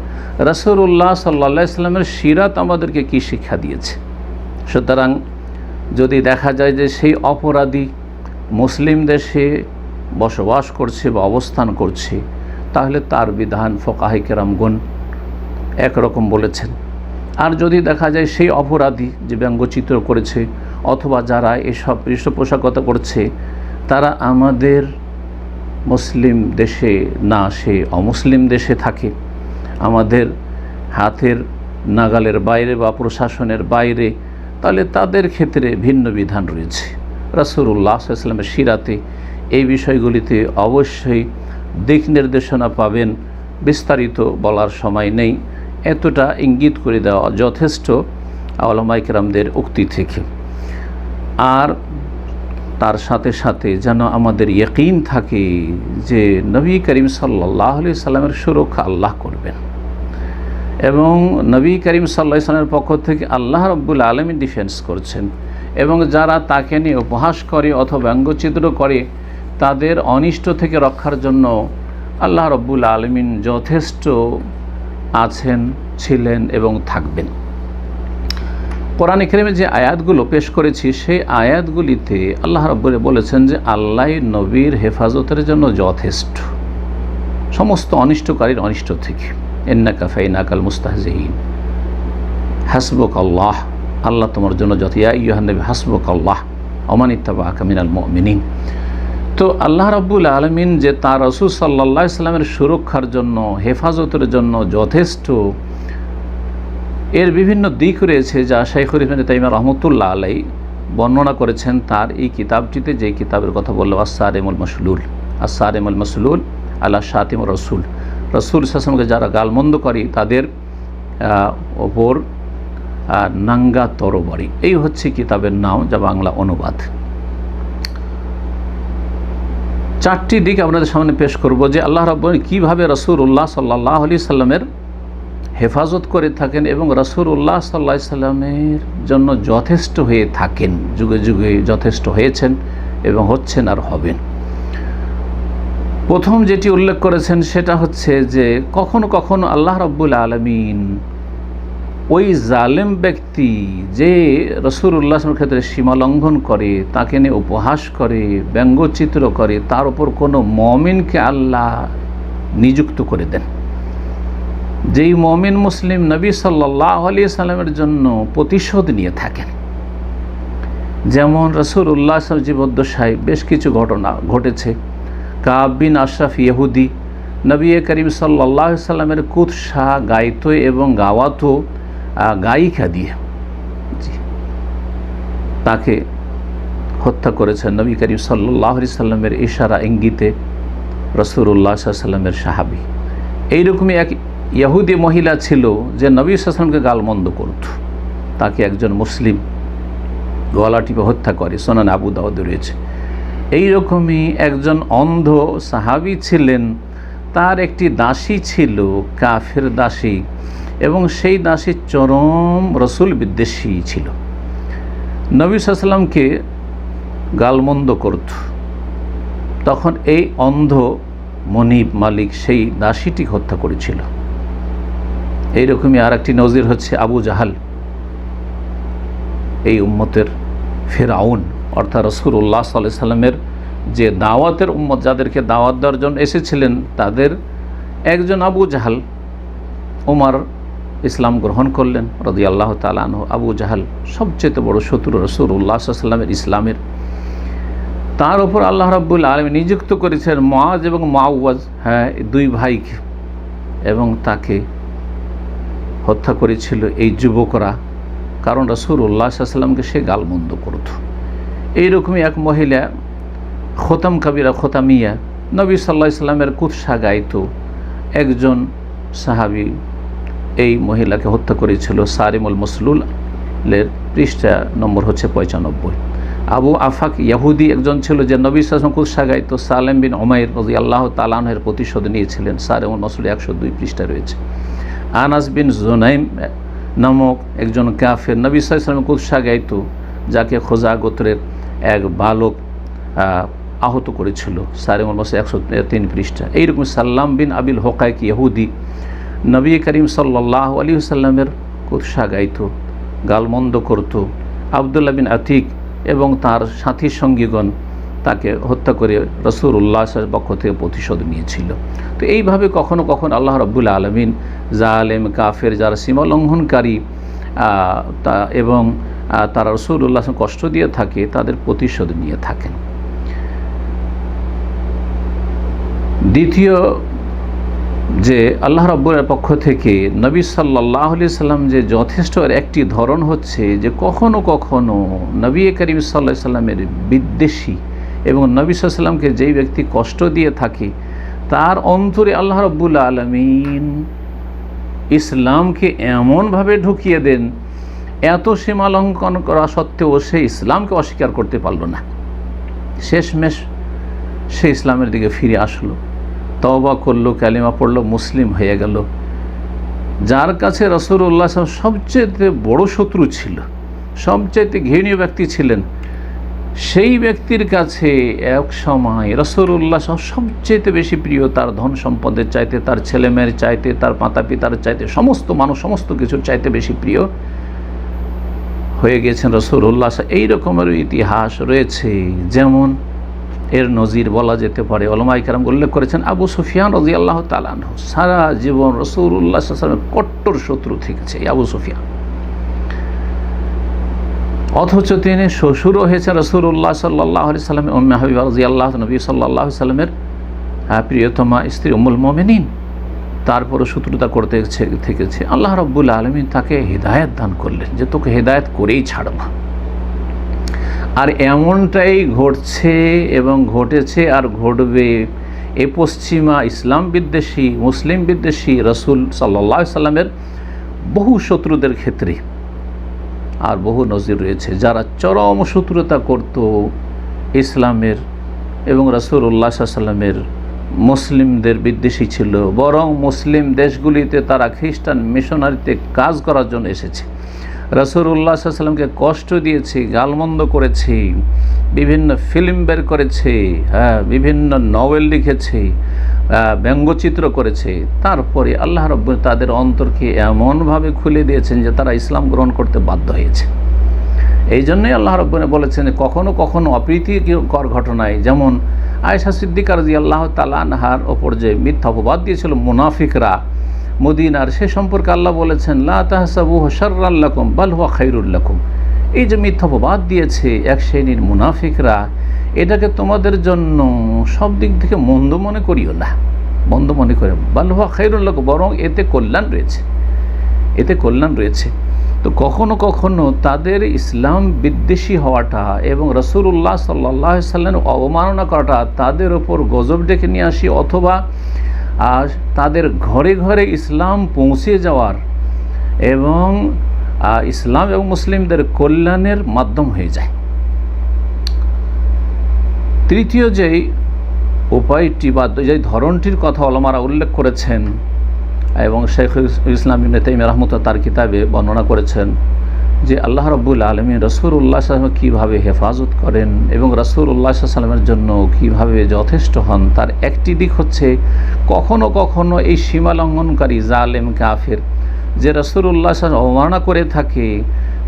রাসূলুল্লাহ সাল্লাল্লাহু আলাইহি ওয়াসাল্লামের সিরাত আমাদেরকে কি শিক্ষা দিয়েছে। সুতরাং যদি দেখা যায় যে সেই অপরাধী মুসলিম দেশে বসবাস করছে বা অবস্থান করছে, তাহলে তার বিধান ফুকাহায়ে কেরামগণ একরকম বলেছেন। আর যদি দেখা যায় সেই অপরাধী যে ব্যঙ্গচিত্র করেছে অথবা যারা এসব পৃষ্ঠপোষকতা করছে তারা আমাদের মুসলিম দেশে না, সে অমুসলিম দেশে থাকে, আমাদের হাতের নাগালের বাইরে বা প্রশাসনের বাইরে, তাহলে তাদের ক্ষেত্রে ভিন্ন বিধান রয়েছে। রাসূলুল্লাহ সাল্লাল্লাহু আলাইহি ওয়াসাল্লামের সিরাতে এই বিষয়গুলিতে অবশ্যই দিক নির্দেশনা পাবেন। বিস্তারিত বলার সময় নেই, এতটা ইঙ্গিত করে দেওয়া যথেষ্ট উলামায়ে কেরামদের উক্তি থেকে। আর তার সাথে সাথে যেন আমাদের ইয়াকিন থাকে যে নবী করিম সাল্লাল্লাহু আলাইহি সাল্লামের সুরক্ষা আল্লাহ করবেন এবং নবী করিম সাল্লাল্লাহু আলাইহি সাল্লামের পক্ষ থেকে আল্লাহ রাব্বুল আলামিন ডিফেন্স করছেন, এবং যারা তাকে নিয়ে উপহাস করে অথবা ব্যঙ্গচিত্র করে তাদের অনিষ্ট থেকে রক্ষার জন্য আল্লাহ রাব্বুল আলামিন যথেষ্ট আছেন, ছিলেন এবং থাকবেন। কোরআনে কারিমে যে আয়াতগুলো পেশ করেছি সেই আয়াতগুলিতে আল্লাহ রাব্বুল বলেছেন যে আল্লাহ নবীর হেফাজতের জন্য যথেষ্ট সমস্ত অনিষ্টকারীর অনিষ্ট থেকে। ইন্নাকা ফাইনাকাল মুস্তাহজিঈন, হাসবুকাল্লাহ, আল্লাহ তোমার জন্য যত, ইয়া আইয়ুহান নবী হাসবুকাল্লাহ ওয়া মান ইত্তাবাআকা মিনাল মুমিনিন। তো আল্লাহ রাব্বুল আলামিন যে তার রাসূল সাল্লাল্লাহু আলাইহি সাল্লামের সুরক্ষার জন্য, হেফাজতের জন্য যথেষ্ট, এর বিভিন্ন দিক রয়েছে যা শাইখুল ইসলাম ইবনে তাইমিয়া রাহমাতুল্লাহ আলাইহি বর্ণনা করেছেন তার এই কিতাবটিতে, যে কিতাবের কথা বললাম আস-সারিমুল মাসলুল। আস-সারিমুল মাসলুল আলা শাতিমুর রাসূল, রাসূল সাল্লাল্লাহু আলাইহি ওয়াসাল্লামকে যারা গালমন্দ করে তাদের ওপর নাঙ্গা তরবারি, এই হচ্ছে কিতাবের নাম, যা বাংলা অনুবাদ। চারটি দিক আপনাদের সামনে পেশ করব যে আল্লাহ রাব্বুল কীভাবে রাসূলুল্লাহ সাল্লাল্লাহু আলাইহি সাল্লামের হেফাজত করে থাকেন এবং রাসূলুল্লাহ সাল্লাল্লাহু আলাইহি সাল্লামের জন্য যথেষ্ট হয়ে থাকেন, যুগে যুগে যথেষ্ট হয়েছেন এবং হচ্ছেন আর হবেন। প্রথম যেটি উল্লেখ করেছেন সেটা হচ্ছে যে কখনো কখনো আল্লাহ রাব্বুল আলামিন ওই জালেম ব্যক্তি যে রাসূলুল্লাহ সাল্লাল্লাহু আলাইহি ক্ষেত্রে সীমা লঙ্ঘন করে, তাকে নিয়ে উপহাস করে, ব্যঙ্গচিত্র করে, তার উপর কোনো মুমিনকে আল্লাহ নিযুক্ত করে দেন, যেই মুমিন মুসলিম নবী সাল্লাল্লাহু আলাইহি সাল্লামের জন্য প্রতিশোধ নিয়ে থাকেন। যেমন রাসূলুল্লাহ সাল্লাল্লাহু আলাইহি জীবদ্দশায় বেশ কিছু ঘটনা ঘটেছে। কাব বিন আশরাফ ইহুদি নবী করিম সাল্লাল্লাহু আলাইহি সাল্লামের কুৎসা গাইতো এবং গাওয়াতো গায়িকা দিয়ে তাকে হত্যা করেছেন নবী করিম সাল্লাল্লাহু আলাইহি সাল্লামের ইশারা ইঙ্গিতে রাসূলুল্লাহ সাল্লাল্লাহু আলাইহি সাল্লামের সাহাবী। এইরকমই এক ইহুদি মহিলা ছিল যে নবী সাল্লাল্লাহু আলাইহি সাল্লামকে গালমন্দ করত, তাকে একজন মুসলিম গলা টিপে হত্যা করে, সুনান আবু দাউদে রয়েছে। এইরকমই একজন অন্ধ সাহাবী ছিলেন, তার একটি দাসী ছিল, কাফের দাসী, এবং সেই দাসী চরম রসুল বিদ্বেষী ছিল, নবী সাল্লাল্লাহু আলাইহি সাল্লামকে গালমন্দ করত। তখন এই অন্ধ মনিব মালিক সেই দাসীটি হত্যা করেছিল। এইরকমই আর একটি নজির হচ্ছে আবু জাহাল, এই উম্মতের ফিরআউন, অর্থাৎ রাসূলুল্লাহ সাল্লাল্লাহু আলাইহি সাল্লামের যে দাওয়াতের উম্মত, যাদেরকে দাওয়াত দেওয়ার জন্য এসেছিলেন, তাদের একজন আবু জাহাল। ওমর ইসলাম গ্রহণ করলেন রাদিয়াল্লাহু তাআলা আনহু। আবু জাহাল সবচেয়ে বড় শত্রু রাসূলুল্লাহ সাল্লাল্লাহু আলাইহি সাল্লামের, ইসলামের। তার উপর আল্লাহ রাব্বুল আলামিন নিযুক্ত করেছেন মুআজ এবং মুআওয়াজ, দুই ভাইকে, এবং তাকে হত্যা করেছিল এই যুবকরা, কারণ রাসূলুল্লাহ সাল্লাল্লাহু আলাইহি সাল্লামকে সে গালমন্দ করত। এইরকমই এক মহিলা খোতাম কাবিরা খোতামিয়া নবী সাল্লাল্লাহু আলাইহি সাল্লামের কুৎসা গাইতো, একজন সাহাবী এই মহিলাকে হত্যা করেছিল। সারিমুল মাসলুলের পৃষ্ঠা নম্বর হচ্ছে 95। আবু আফাক ইহুদি একজন ছিল যে নবী সাল্লাল্লাহু আলাইহি ওয়াসাল্লাম কুৎসা গাইতো, সালেম বিন উমাইর রাদিয়াল্লাহু তাআলা আনহুর প্রতিশোধ নিয়েছিলেন, সারিমুল মাসলুল 102 পৃষ্ঠা রয়েছে। আনাস বিন জুনাইম নামক একজন কাফের নবী সাল্লাল্লাহু আলাইহি ওয়াসাল্লাম কুৎসা গাইতো, যাকে খোজা গোত্রের এক বালক আহত করেছিল, সারিমুল মাসলুল 103 পৃষ্ঠা। এইরকম সাল্লাম বিন আবিল হুকাইক ইহুদি নবী করিম সাল্লাল্লাহু আলাইহি ওয়াসাল্লামের কুৎসা গাইতো, গালমন্দ করত। আবদুল্লাহ বিন আতিক এবং তার সাথী সঙ্গীগণ তাকে হত্যা করে রাসূলুল্লাহ পক্ষ থেকে প্রতিশোধ নিয়েছিল। তো এইভাবে কখনো কখনো আল্লাহ রাব্বুল আলামিন জালেম কাফের যারা সীমা লঙ্ঘনকারী এবং তারা রাসূলুল্লাহ কষ্ট দিয়ে থাকে তাদের প্রতিশোধ নিয়ে থাকেন। দ্বিতীয় যে আল্লাহ রাব্বুল পক্ষ থেকে নবী সাল্লাল্লাহু আলাইহি সাল্লাম যে যথেষ্ট একটি ধরন হচ্ছে যে কখনো কখনো নবী করিম সাল্লাল্লাহু আলাইহি সাল্লামের বিদ্বেষী এবং নবী সাল্লাল্লাহু আলাইহি সাল্লামকে যেই ব্যক্তি কষ্ট দিয়ে থাকে তার অন্তরে আল্লাহ রাব্বুল আলামিন ইসলামকে এমনভাবে ঢুকিয়ে দেন, এত সীমা লঙ্ঘন করা সত্ত্বেও সে ইসলামকে অস্বীকার করতে পারল না। শেষমেশ সে ইসলামের দিকে ফিরে আসলো, তওবা করলো, কালিমা পড়লো, মুসলিম হয়ে গেল। যার কাছে রাসূলুল্লাহ সবচেয়ে বড় শত্রু ছিল, সবচেয়ে ঘৃণীয় ব্যক্তি ছিলেন, সেই ব্যক্তির কাছে এক সময় রাসূলুল্লাহ সবচেয়ে বেশি প্রিয়, তার ধন সম্পদের চাইতে, তার ছেলেমেয়ের চাইতে, তার মাতা পিতার চাইতে, সমস্ত মানুষ সমস্ত কিছুর চাইতে বেশি প্রিয় হয়ে গিয়েছেন রাসূলুল্লাহ। এই রকমের ইতিহাস রয়েছে, যেমন এর নজির বলা যেতে পারে, উলামায়ে কেরাম উল্লেখ করেছেন আবু সুফিয়ান রাদিয়াল্লাহু তাআলা আনহু সারা জীবন রাসূলুল্লাহ সাল্লাল্লাহু আলাইহি ওয়াসাল্লামের কট্টর শত্রু থেকেছে আবু সুফিয়ান, অথচ তিনি শ্বশুরও হয়েছেন রাসূলুল্লাহ সাল্লাল্লাহু আলাইহি সাল্লামের উম্মে হাবিবা রাদিয়াল্লাহু নবী সাল্লাল্লাহু আলাইহি সাল্লামের প্রিয়তমা স্ত্রী উম্মুল মুমিনিন, তারপরও শত্রুতা করতে থেকেছে। আল্লাহ রাব্বুল আলামিন তাকে হিদায়াত দান করলেন যে তোকে হিদায়াত করেই ছাড়ব। আর এমনটাই ঘটছে এবং ঘটেছে আর ঘটবে এ পশ্চিমা ইসলাম বিদ্বেষী মুসলিম বিদ্বেষী রাসূল সাল্লাল্লাহু আলাইহি সাল্লামের বহু শত্রুদের ক্ষেত্রে। আর বহু নজির রয়েছে যারা চরম শত্রুতা করত ইসলামের এবং রাসূলুল্লাহ সাল্লাল্লাহু আলাইহি সাল্লামের, মুসলিমদের বিদ্বেষী ছিল, বরং মুসলিম দেশগুলিতে তারা খ্রিস্টান মিশনারিতে কাজ করার জন্য এসেছে, রাসূলুল্লাহ সাল্লাল্লাহু আলাইহি সাল্লামকে কষ্ট দিয়েছে, গালমন্দ করেছে, বিভিন্ন ফিল্ম বের করেছে, বিভিন্ন নভেল লিখেছে, ব্যঙ্গচিত্র করেছে। তারপরে আল্লাহ রাব্বুল তাদের অন্তরকে এমনভাবে খুলে দিয়েছেন যে তারা ইসলাম গ্রহণ করতে বাধ্য হয়েছে। এই জন্যই আল্লাহ রাব্বুল বলেছেন কখনো কখনো অপ্রীতিকর ঘটনায়, যেমন আয়েশা সিদ্দিকা রাদিয়াল্লাহু তাআলা আনহার ওপর যে মিথ্যা অপবাদ দিয়েছিল মুনাফিকরা মদিনার, সে সম্পর্কে আল্লাহ বলেছেন লা তাহসাবুহু শাররাল লাকুম বাল হুয়া খায়রুল লাকুম। এই যে মিথ্যা অপবাদ দিয়েছে এক শ্রেণীর মুনাফিকরা, এটাকে তোমাদের জন্য সব দিক থেকে মন্দ মনে করিও না, মন্দ মনে করে বাল হুয়া খায়রুল লাকুম, বরং এতে কল্যাণ রয়েছে, এতে কল্যাণ রয়েছে। তো কখনো কখনো তাদের ইসলাম বিদ্বেষী হওয়াটা এবং রাসূলুল্লাহ সাল্লাল্লাহু আলাইহি সাল্লামের অবমাননা করাটা তাদের ওপর গজব ডেকে নিয়ে আসি, অথবা তাদের ঘরে ঘরে ইসলাম পৌঁছে যাওয়ার এবং ইসলাম এবং মুসলিমদের কল্যাণের মাধ্যম হয়ে যায়। তৃতীয় যেই উপায়টি বা যে ধরনটির কথা ওলামারা উল্লেখ করেছেন এবং শাইখুল ইসলাম ইবনে তাইমিয়া রাহমাতুল্লাহ তার কিতাবে বর্ণনা করেছেন যে আল্লাহ রাব্বুল আলামিন রাসূলুল্লাহ সাল্লাল্লাহু আলাইহি ওয়াসাল্লাম কীভাবে হেফাজত করেন এবং রাসূলুল্লাহ সাল্লাল্লাহু আলাইহি ওয়াসাল্লামের জন্য কীভাবে যথেষ্ট হন, তার একটি দিক হচ্ছে কখনো কখনো এই সীমা লঙ্ঘনকারী জালেম কাফের যে রাসূলুল্লাহ সাল্লাল্লাহু আলাইহি ওয়াসাল্লাম অবমাননা করে থাকে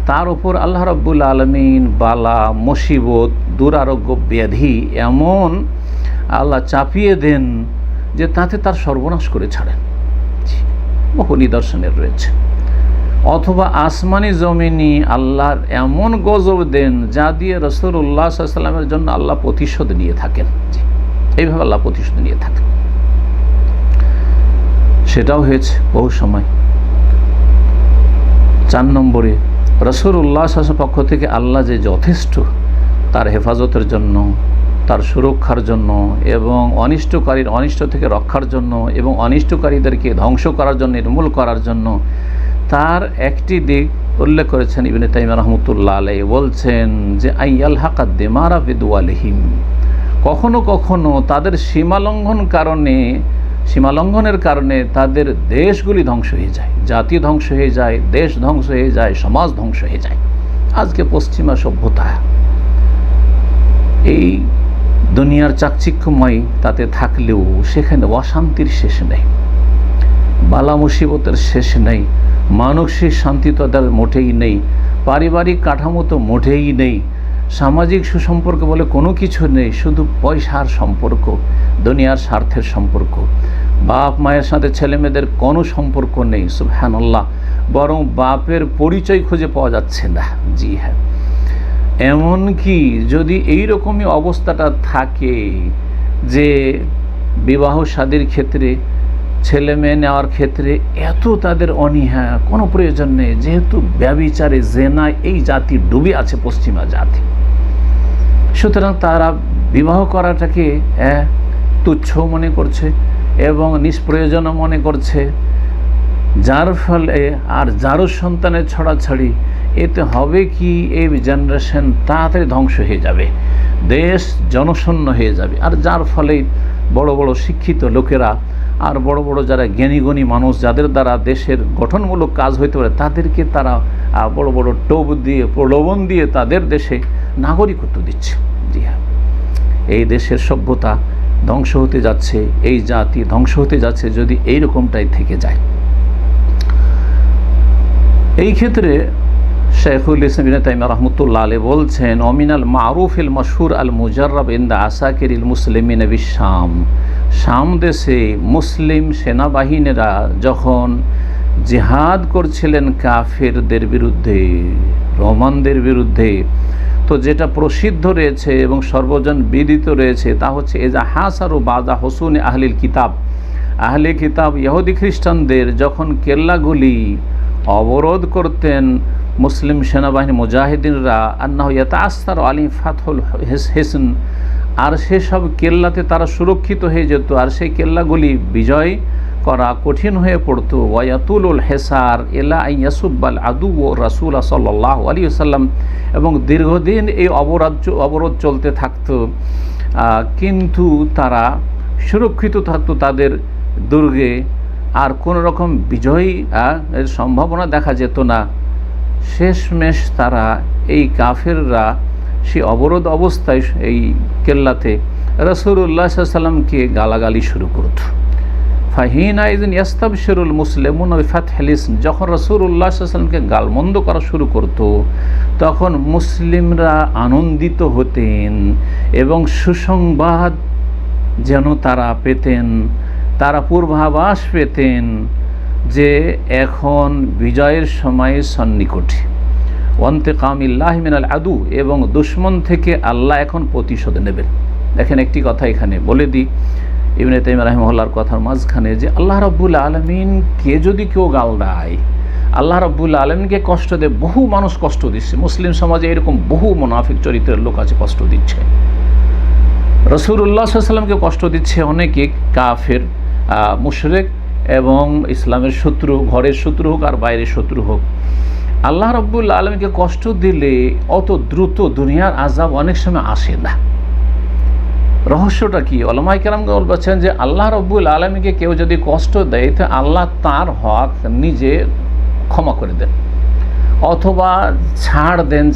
তার উপর আল্লাহ রাব্বুল আলামিন বালা মুসিবত দুরারোগ্য ব্যাধি এমন আল্লাহ চাপিয়ে দেন যে তাতে তার সর্বনাশ করে ছাড়েন, বহু নিদর্শনের রয়েছে। অথবা আসমানি জমিনি আল্লাহর এমন গজব দেন যা দিয়ে রাসূলুল্লাহ সাল্লাল্লাহু আলাইহি ওয়াসাল্লামের জন্য আল্লাহ প্রতিশোধ নিয়ে থাকেন, এইভাবে আল্লাহ প্রতিশোধ নিয়ে থাকেন, সেটাও হয়েছে বহু সময়। 4 নম্বরে রাসূলুল্লাহ সাল্লাল্লাহু আলাইহি ওয়াসাল্লামের পক্ষ থেকে আল্লাহ যে যথেষ্ট তার হেফাজতের জন্য, তার সুরক্ষার জন্য এবং অনিষ্টকারীর অনিষ্ট থেকে রক্ষার জন্য এবং অনিষ্টকারীদেরকে ধ্বংস করার জন্য, নির্মূল করার জন্য, তার একটি দিক উল্লেখ করেছেন ইবনে তাইমিয়া রাহমাতুল্লাহ আলাইহি, বলছেন যে আইয়াল হাকাদ দিমারা বিদওয়ালিহিম, কখনো কখনো তাদের সীমালঙ্ঘনের কারণে তাদের দেশগুলি ধ্বংস হয়ে যায়, জাতি ধ্বংস হয়ে যায়, দেশ ধ্বংস হয়ে যায়, সমাজ ধ্বংস হয়ে যায়। আজকে পশ্চিমা সভ্যতা এই দুনিয়ার চাকচিক্যময় তাতে থাকলেও সেখানে অশান্তির শেষ নেই, বালা মুসিবতের শেষ নেই, মানসিক শান্তি তো তাদের মোটেই নেই, পারিবারিক কাঠামো তো মোটেই নেই, সামাজিক সুসম্পর্ক বলে কোনো কিছু নেই, শুধু পয়সার সম্পর্ক, দুনিয়ার স্বার্থের সম্পর্ক। বাপ মায়ের সাথে ছেলে মেয়েদের কোনো সম্পর্ক নেই, সুবহানাল্লাহ, বরং বাপের পরিচয় খুঁজে পাওয়া যাচ্ছে না। জি হ্যাঁ, এমনকি যদি এইরকমই অবস্থাটা থাকে যে বিবাহ শাদীর ক্ষেত্রে, ছেলে মেয়ে নেওয়ার ক্ষেত্রে এত তাদের অনীহা, কোনো প্রয়োজন নেই, যেহেতু ব্যভিচারে জেনায় এই জাতি ডুবে আছে, পশ্চিমা জাতি, সুতরাং তারা বিবাহ করাটাকে তুচ্ছ মনে করছে এবং নিষ্প্রয়োজনও মনে করছে, যার ফলে আর যারও সন্তানের ছড়াছড়ি, এতে হবে কি এই জেনারেশন তাড়াতাড়ি ধ্বংস হয়ে যাবে, দেশ জনশূন্য হয়ে যাবে। আর যার ফলে বড় বড় শিক্ষিত লোকেরা আর বড় বড় যারা জ্ঞানীগুণী মানুষ, যাদের দ্বারা দেশের গঠনমূলক কাজ হইতে পারে, তাদেরকে তারা বড় বড় টোপ দিয়ে, প্রলোভন দিয়ে তাদের দেশে নাগরিকত্ব দিচ্ছে। জি হ্যাঁ, এই দেশের সভ্যতা ধ্বংস হতে যাচ্ছে, এই জাতি ধ্বংস হতে যাচ্ছে যদি এই রকমটাই থেকে যায়। এই ক্ষেত্রে শাইখুল ইসলাম ইবনে তাইমিয়া রাহমাতুল্লাহ আলাইহি বলছেন, অমিনাল মারুফিল মাশহুর আল মুজাররাব ইনদা আসাকিরিল মুসলিমিন বিশাম, শাম দেশে মুসলিম সেনাবাহিনীরা যখন জিহাদ করছিলেন কাফেরদের বিরুদ্ধে, রোমানদের বিরুদ্ধে, তো যেটা প্রসিদ্ধ রয়েছে এবং সর্বজন বিদিত রয়েছে তা হচ্ছে এজা হাসারু বাদা হুসুন আহলিল কিতাব, আহলে কিতাব ইহুদি খ্রিস্টানদের যখন কেল্লাগুলি অবরোধ করতেন মুসলিম সেনাবাহিনী মুজাহিদিনরা, আন্নাহু ইয়াতাআসসারু আলাইহিম ফাতহুল হিসন, আর সেসব কেল্লাতে তারা সুরক্ষিত হয়ে যেত, আর সেই কেল্লাগুলি বিজয় করা কঠিন হয়ে পড়তো। ওয়ায়াতুলুল হেসার এলা ইয়াসুব্বাল আদু ও রাসূল সাল্লাল্লাহু আলাইহি ওয়াসাল্লাম, এবং দীর্ঘদিন এই অবরোধ চলতে থাকতো, কিন্তু তারা সুরক্ষিত থাকতো তাদের দুর্গে, আর কোনো রকম বিজয়ী এর সম্ভাবনা দেখা যেত না। শেষমেশ তারা এই কাফেররা সে অবরোধ অবস্থায় এই কেল্লাতে রাসূলুল্লাহ সাল্লাল্লাহু আলাইহি ওয়াসাল্লামকে গালাগালি শুরু করত। ফাহিনা ইযিন ইয়াস্তাবশিরুল মুসলিমুনা বিফাতহিল ইসম, যখন রাসূলুল্লাহ সাল্লাল্লাহু আলাইহি ওয়াসাল্লামকে গালমন্দ করা শুরু করত, তখন মুসলিমরা আনন্দিত হতেন এবং সুসংবাদ যেন তারা পেতেন, তারা পূর্বাভাস পেতেন যে এখন বিজয়ের সময় সন্নিকটে। ওয়ান্তিকামিল্লাহি মিনাল আদু, এবং দুশমন থেকে আল্লাহ এখন প্রতিশোধ নেবেন। দেখেন একটি কথা এখানে বলে দিই ইবনে তাইমিয়া রাহিমাহুল্লাহর কথার মাঝখানে, যে আল্লাহ রাব্বুল আলামিনকে যদি কেউ গাল দেয়, আল্লাহ রাব্বুল আলামিনকে কষ্ট দেয়, বহু মানুষ কষ্ট দিচ্ছে, মুসলিম সমাজে এরকম বহু মুনাফিক চরিত্রের লোক আছে কষ্ট দিচ্ছে, রাসূলুল্লাহ সাল্লাল্লাহু আলাইহি ওয়াসাল্লামকে কষ্ট দিচ্ছে অনেকে, কাফের, মুশরিক এবং ইসলামের শত্রু, ঘরের শত্রু হোক আর বাইরের শত্রু হোক। আল্লাহ রাব্বুল আলামিনকে কষ্ট দিলে অত দ্রুত দুনিয়ার আযাব অনেক সময় আসে না। রহস্যটা কি? উলামায়ে কেরাম বলছেন যে আল্লাহ রাব্বুল আলামিনকে কেউ যদি কষ্ট দেয়, তো আল্লাহ তার হক নিজে ক্ষমা করে দেন, অথবা ছাড় দেন,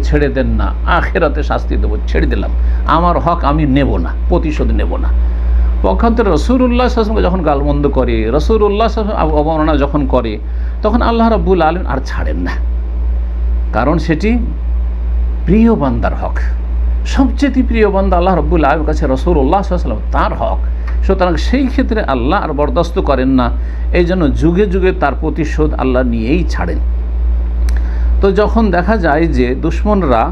ছেড়ে দেন না, আখিরাতে শাস্তি দেবো, ছেড়ে দিলাম, আমার হক আমি নেব না, প্রতিশোধ নেব না। পক্ষান্তরে রাসূলুল্লাহ সাল্লাল্লাহু আলাইহি ওয়াসাল্লাম যখন গালমন্দ করে, রাসূলুল্লাহ সাল্লাল্লাহু আলাইহি ওয়াসাল্লাম অবমাননা যখন করে, তখন আল্লাহ রাব্বুল আলামিন আর ছাড়েন না, কারণ সেটি প্রিয় বান্দার হক, সবচেয়ে প্রিয় বান্দা আল্লাহ রাব্বুল আলামিনের কাছে রাসূলুল্লাহ সাল্লাল্লাহু আলাইহি ওয়াসাল্লাম, তার হক। সুতরাং সেই ক্ষেত্রে আল্লাহ আর বরদাস্ত করেন না, এই জন্য যুগে যুগে তার প্রতিশোধ আল্লাহ নিয়েই ছাড়েন। তো যখন দেখা যায় যে দুশমনরা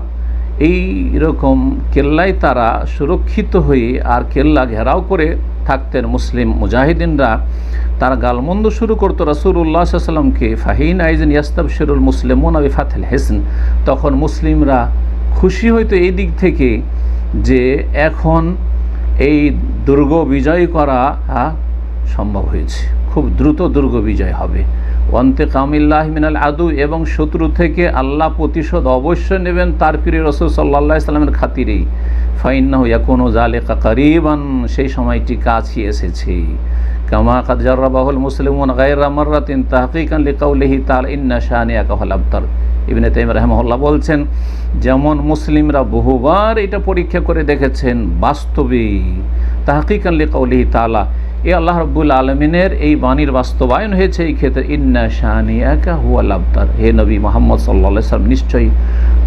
এই রকম কেল্লায় তারা সুরক্ষিত হয়ে আর কেল্লা ঘেরাও করে থাকতেন মুসলিম মুজাহিদিনরা, তারা গালমন্দ শুরু করতো রাসূলুল্লাহ সাল্লাল্লাহু আলাইহি ওয়াসাল্লামকে। ফাহিনা ইযিন ইয়াস্তাবশিরুল মুসলিমুনা বিফাতহিল হিসন, তখন মুসলিমরা খুশি হইতো এই দিক থেকে যে এখন এই দুর্গ বিজয় করা সম্ভব হয়েছে, খুব দ্রুত দুর্গ বিজয় হবে। ওয়ান্তিকামিল্লাহি মিনাল আদু, এবং শত্রু থেকে আল্লাহ প্রতিশোধ অবশ্যই নেবেন তার প্রিয় রাসূল সাল্লাল্লাহু আলাইহি ওয়াসাল্লামের খাতিরেই। ফাইন্নাহু ইয়াকুনু যালিকা কারীবান, সেই সময়টি কাছে এসেছে। কামা কাদ জাররাবাহুল মুসলিমুন গায়রা মাররাতিন তাহকীকান লিকাউলিহি তাআলা ইন্না শানিআকা হুল আবতার। ইবনে তাইমিয়া রাহিমাহুল্লাহ বলছেন, যেমন মুসলিমরা বহুবার এটা পরীক্ষা করে দেখেছেন বাস্তবে, তাহকীকান লিকাউলিহি তাআলা, এই আল্লাহ রাব্বুল আলামিনের এই বাণীর বাস্তবায়ন হয়েছে এই ক্ষেত্রে, ইন্না শানিয়াকা হুয়াল আবতার, হে নবী মুহাম্মদ সাল্লাল্লাহু আলাইহি ওয়াসাল্লাম, নিশ্চয়ই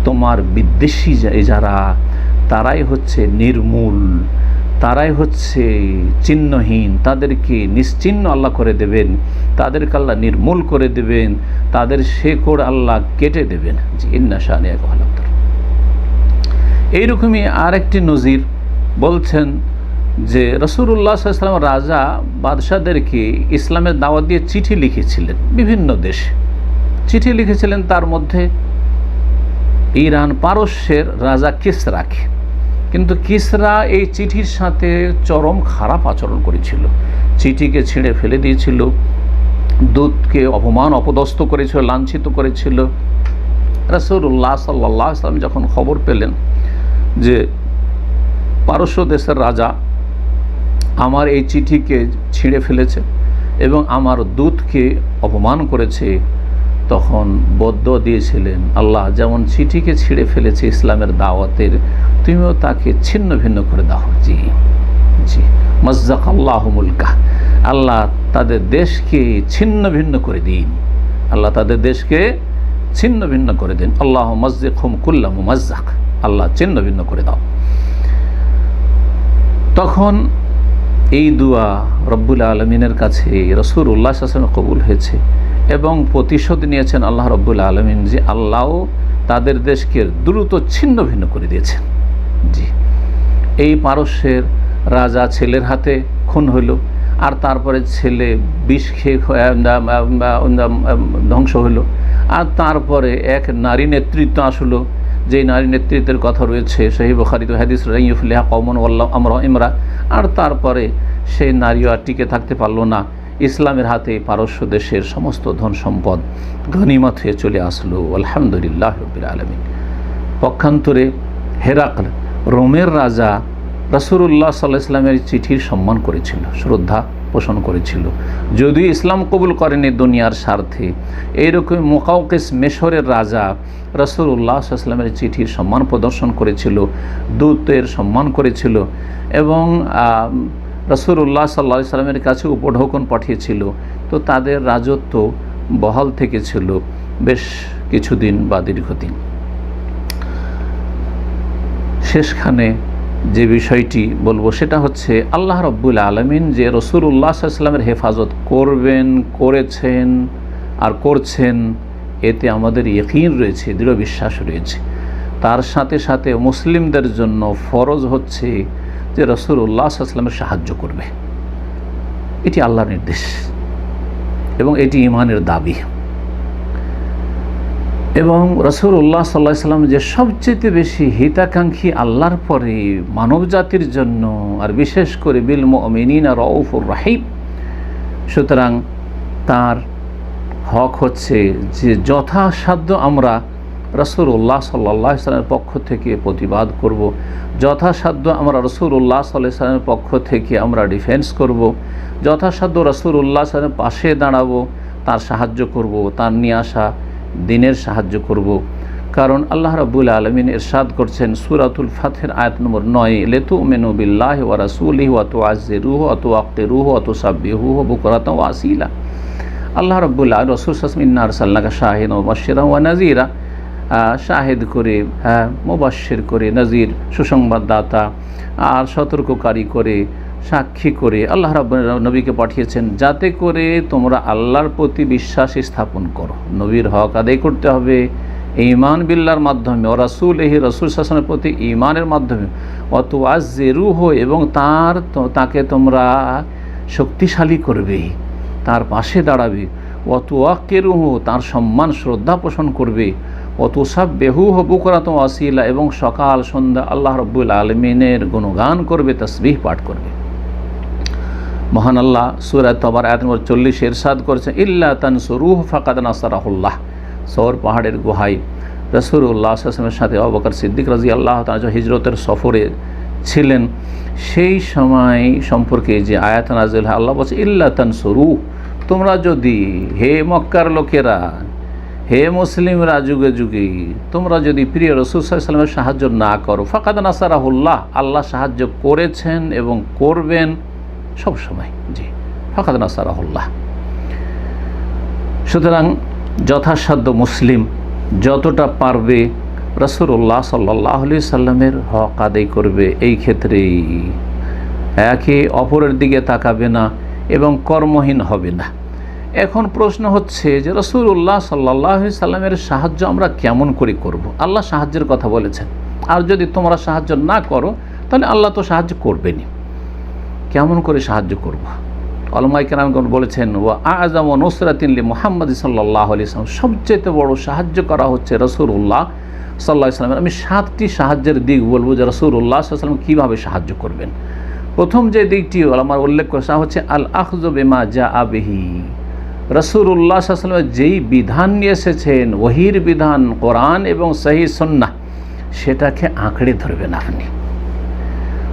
তোমার বিদ্বেষী যারা তারাই হচ্ছে নির্মূল, তারাই হচ্ছে চিহ্নহীন, তাদেরকে নিশ্চিহ্ন আল্লাহ করে দেবেন, তাদেরকে আল্লাহ নির্মূল করে দেবেন, তাদের শেকড় আল্লাহ কেটে দেবেন। জি, ইন্না শানিয়াকা হুয়াল আবতার। এইরকমই আরেকটি নজির বলছেন যে রাসূলুল্লাহ সাল্লাল্লাহু আলাইহি ওয়াসাল্লাম রাজা বাদশাদেরকে ইসলামের দাওয়াত দিয়ে চিঠি লিখেছিলেন, বিভিন্ন দেশে চিঠি লিখেছিলেন। তার মধ্যে ইরান পারস্যের রাজা কিসরাকে, কিন্তু কিসরা এই চিঠির সাথে চরম খারাপ আচরণ করেছিল, চিঠিকে ছিঁড়ে ফেলে দিয়েছিল, দূতকে অপমান অপদস্থ করেছিল, লাঞ্ছিত করেছিল। রাসূলুল্লাহ সাল্লাল্লাহু আলাইহি ওয়াসাল্লাম যখন খবর পেলেন যে পারস্য দেশের রাজা আমার এই চিঠিকে ছিঁড়ে ফেলেছে এবং আমার দূতকে অপমান করেছে, তখন বদ্দুয়া দিয়েছিলেন, আল্লাহ যেমন চিঠিকে ছিঁড়ে ফেলেছে ইসলামের দাওয়াতের, তুমিও তাকে ছিন্ন ভিন্ন করে দাও। জি জি, মজ্জাক আল্লাহ মুলকা, আল্লাহ তাদের দেশকে ছিন্ন ভিন্ন করে দিন, আল্লাহ তাদের দেশকে ছিন্ন ভিন্ন করে দিন। আল্লাহ মজ্জিকহুম কুল্লা মুমাজ্জাক, আল্লাহ ছিন্ন ভিন্ন করে দাও। তখন এই দুয়া রব্বুল আলমিনের কাছে রাসূলুল্লাহ সাল্লাল্লাহু আলাইহি ওয়াসাল্লাম কবুল হয়েছে এবং প্রতিশোধ নিয়েছেন আল্লাহ রব্বুল আলমিন, যে আল্লাহ তাদের দেশকে দ্রুত ছিন্ন ভিন্ন করে দিয়েছেন। জি, এই পারস্যের রাজা ছেলের হাতে খুন হইল, আর তারপরে ছেলে বিষ খেয়ে ধ্বংস হইল, আর তারপরে এক নারী নেতৃত্ব আসলো, যেই নারী নেতৃত্বের কথা রয়েছে সহিহ বুখারীতে হাদিস, রাইয়ুফলিহা কওমুন ওয়াল্লাহু আমরা ইমরা, আর তারপরে সেই নারীও আর টিকে থাকতে পারল না, ইসলামের হাতে পারস্য দেশের সমস্ত ধন সম্পদ গনিমত হয়ে চলে আসলো। আলহামদুলিল্লাহ রাব্বিল আলামিন। পক্ষান্তরে হেরাকল রোমের রাজা রাসূলুল্লাহ সাল্লাল্লাহু আলাইহি ওয়াসাল্লামের চিঠির সম্মান করেছিল, শ্রদ্ধা পোষণ করেছিল, যদিও ইসলাম কবুল করেনি দুনিয়ার স্বার্থে। এইরকম মুকাউকিস মিশরের রাজা রাসূলুল্লাহ সাল্লাল্লাহু আলাইহি ওয়াসাল্লামের চিঠির সম্মান প্রদর্শন করেছিল, দূতের সম্মান করেছিল এবং রাসূলুল্লাহ সাল্লাল্লাহু আলাইহি ওয়াসাল্লামের কাছে উপঢৌকন পাঠিয়েছিল। তো তাদের রাজত্ব বহাল থেকেছিল বেশ কিছুদিন বা দীর্ঘদিন। শেষখানে যে বিষয়টি বলবো সেটা হচ্ছে আল্লাহ রাব্বুল আলামিন যে রাসূলুল্লাহ সাল্লাল্লাহু আলাইহি ওয়াসাল্লামের হেফাজত করবেন, করেছেন আর করছেন, এতে আমাদের ইয়াকিন রয়েছে, দৃঢ় বিশ্বাস রয়েছে। তার সাথে সাথে মুসলিমদের জন্য ফরজ হচ্ছে যে রাসূলুল্লাহ সাল্লাল্লাহু আলাইহি ওয়াসাল্লামের সাহায্য করবে, এটি আল্লাহর নির্দেশ এবং এটি ঈমানের দাবি। এবং রাসূলুল্লাহ সাল্লাল্লাহু আলাইহি ওয়াসাল্লাম যে সবচেয়ে বেশি হিতাকাঙ্ক্ষী আল্লাহর পরে মানব জাতির জন্য, আর বিশেষ করে বিল মুমিনিনা রাউফুর রাহিম, সুতরাং তার হক হচ্ছে যে যথাসাধ্য আমরা রাসূলুল্লাহ সাল্লাল্লাহু আলাইহি ওয়াসাল্লামের পক্ষ থেকে প্রতিবাদ করব, যথাসাধ্য আমরা রাসূলুল্লাহ সাল্লাল্লাহু আলাইহি ওয়াসাল্লামের পক্ষ থেকে আমরা ডিফেন্স করব, যথাসাধ্য রাসূলুল্লাহ সাল্লাল্লাহু আলাইহি ওয়াসাল্লামের পাশে দাঁড়াবো, তার সাহায্য করব, তার নিয়ে আসা দিনের সাহায্য করব। কারণ আল্লাহ রাব্বুল আলামিন ইরশাদ করছেন সূরাতুল ফাতহের আয়াত নম্বর 9, লিতুমিনু বিল্লাহি ওয়া রাসূলিহি ওয়া তুআজ্জিরুহু ওয়া তুওয়াক্কিরুহু ওয়া তুসাব্বিহুহু বুকরাতান ওয়া আসীলা। আল্লাহ রাব্বুল আলামিন রাসূল সাল্লাল্লাহু আলাইহি ওয়াসাল্লাম ইন্না আরসালনাকা শাহিদান ওয়া মুবাশশিরান ওয়া নাযীরা, শাহিদ করে, মুবাশশির করে, নাযীর সুসংবাদদাতা আর সতর্ককারী করে, সাক্ষী করে আল্লাহ রাব্বুল নবীকে পাঠিয়েছেন, যাতে করে তোমরা আল্লাহর প্রতি বিশ্বাস স্থাপন করো। নবীর হক আদায় করতে হবে ঈমান বিল্লাহর মাধ্যমে, ও রাসূলিহি, রাসূল সাল্লাল্লাহু আলাইহি ওয়াসাল্লামের প্রতি ঈমানের মাধ্যমে, ওয়া তুআজ্জিরুহু, এবং তাকে তোমরা শক্তিশালী করবে, তার পাশে দাঁড়াবে, ওয়া তুওয়াক্কিরুহু, তার সম্মান শ্রদ্ধা পোষণ করবে, ওয়া তুসাব্বিহুহু বুকরাতান ওয়া আসীলা, এবং সকাল সন্ধ্যা আল্লাহ রাব্বুল আলামিনের গুণগান করবে, তাসবিহ পাঠ করবে। মহান আল্লাহ সূরা তাওবার আয়াত নম্বর 40 ইরশাদ করেছেন, ইল্লা তানসুরুহু ফাকাদ নাসারাহুল্লাহ। সওর পাহাড়ের গুহায় রাসূলুল্লাহ সাল্লাল্লাহু আলাইহি ওয়াসাল্লামের সাথে আবু বকর সিদ্দিক রাদিয়াল্লাহু তাআলা হিজরতের সফরে ছিলেন, সেই সময় সম্পর্কে যে আয়াত নাযিল হয়, আল্লাহ বলছে ইল্লা তানসুরুহু, তোমরা যদি, হে মক্কার লোকেরা, হে মুসলিমরা, যুগে যুগে তোমরা যদি প্রিয় রাসূল সাল্লাল্লাহু আলাইহি ওয়াসাল্লামের সাহায্য না করো, ফাকাদ নাসারাহুল্লাহ, আল্লাহ সাহায্য করেছেন এবং করবেন, সব সময়। জি, ফাকাদ নাসারাহুল্লাহ। সুতরাং যথাসাধ্য মুসলিম যতটা পারবে রাসূলুল্লাহ সাল্লাল্লাহু আলাইহি সাল্লামের হক আদায় করবে। এই ক্ষেত্রেই একে অপরের দিকে তাকাবে না এবং কর্মহীন হবে না। এখন প্রশ্ন হচ্ছে যে রাসূলুল্লাহ সাল্লাল্লাহু আলাইহি সাল্লামের সাহায্য আমরা কেমন করে করব? আল্লাহ সাহায্যের কথা বলেছেন, আর যদি তোমরা সাহায্য না করো তাহলে আল্লাহ তো সাহায্য করবেনই। কেমন করে সাহায্য করব? উলামায়ে কেরামগণ বলেছেন, ওয়া আ'যামু নুসরাতিন লি মুহাম্মাদ সাল্লাল্লাহু আলাইহি সাল্লাম, সবচেয়ে বড় সাহায্য করা হচ্ছে রাসূলুল্লাহ সাল্লাল্লাহু আলাইহি সাল্লামের। আমি 7টি সাহায্যের দিক বলবো যে রাসূলুল্লাহ সাল্লাল্লাহু আলাইহি সাল্লাম কীভাবে সাহায্য করবেন। প্রথম যে দিকটি আমার উল্লেখ করা হচ্ছে আল আখযু বিমা জাআ বিহি, রাসূলুল্লাহ সাল্লাল্লাহু আলাইহি ওয়াসাল্লাম যেই বিধান নিয়ে এসেছেন, ওহীর বিধান, কোরআন এবং সহিহ সুন্নাহ, সেটাকে আঁকড়ে ধরবেন আপনি।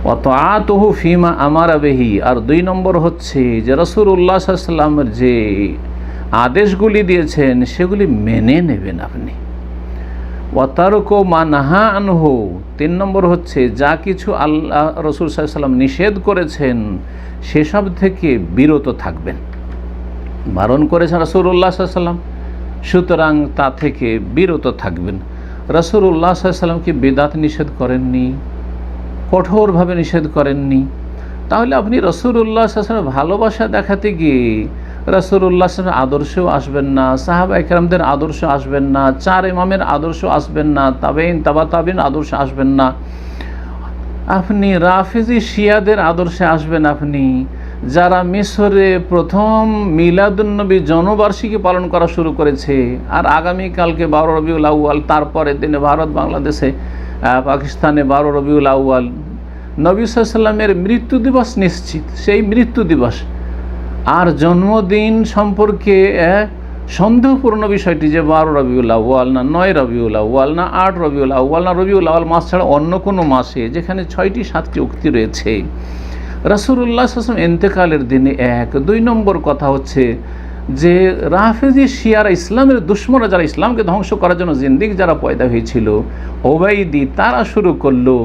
ওয়া তাআতুহু ফিমা আমারা বিহি, আর 2 নম্বর হচ্ছে যে রাসূলুল্লাহ সাল্লাল্লাহু আলাইহি ওয়াসাল্লামের যে আদেশগুলি দিয়েছেন সেগুলি মেনে নেবেন আপনি। ওয়া তারকু মা নাহা আনহু, 3 নম্বর হচ্ছে যা কিছু আল্লাহ রাসূল সাল্লাল্লাহু আলাইহি ওয়াসাল্লাম নিষেধ করেছেন সেসব থেকে বিরত থাকবেন। বারণ করেছেন রাসূলুল্লাহ সাল্লাল্লাহু আলাইহি ওয়াসাল্লাম, সুতরাং তা থেকে বিরত থাকবেন। রাসূলুল্লাহ সাল্লাল্লাহু আলাইহি ওয়াসাল্লাম কি বিদআত নিষেধ করেননি? কঠোরভাবে নিষেধ করেননি? তাহলে আপনি রাসূলুল্লাহ সাল্লাল্লাহু আলাইহি ওয়াসাল্লামের ভালোবাসা দেখাতে গিয়ে রাসূলুল্লাহ সাল্লাল্লাহু আলাইহি ওয়াসাল্লামের আদর্শেও আসবেন না, সাহাবায়ে কেরামদের আদর্শ আসবেন না, 4 ইমামের আদর্শ আসবেন না, তাবেঈন তাবা তাবেঈন আদর্শ আসবেন না, আপনি রাফিজি শিয়াদের আদর্শে আসবেন। আপনি যারা মিশরে প্রথম মিলাদুন্নবী জন্মবার্ষিকী পালন করা শুরু করেছে, আর আগামীকালকে 12 রবিউল আউয়াল, তারপরের দিনে ভারত বাংলাদেশে পাকিস্তানে 12 রবিউল আউয়াল নবী সাল্লাল্লাহু আলাইহি ওয়াসাল্লামের মৃত্যু দিবস নিশ্চিত। সেই মৃত্যু দিবস আর জন্মদিন সম্পর্কে সন্দেহপূর্ণ বিষয়টি যে 12 রবিউল আউয়াল না 9 রবিউল আউয়াল না 8 রবিউল আউয়াল না রবিউল আউয়াল মাস ছাড়া অন্য কোনো মাসে, যেখানে 6টি 7টি উক্তি রয়েছে, রাসূলুল্লাহ সাল্লাল্লাহু আলাইহি ওয়াসাল্লাম ইন্তেকালের দিনে 1। 2 নম্বর কথা হচ্ছে যে রাফেজি শিয়ারা, ইসলামের দুশ্মনরা, যারা ইসলামকে ধ্বংস করার জন্য জিন্দিগি যারা পয়দা হয়েছিল, ওবাইদি, তারা শুরু করলো।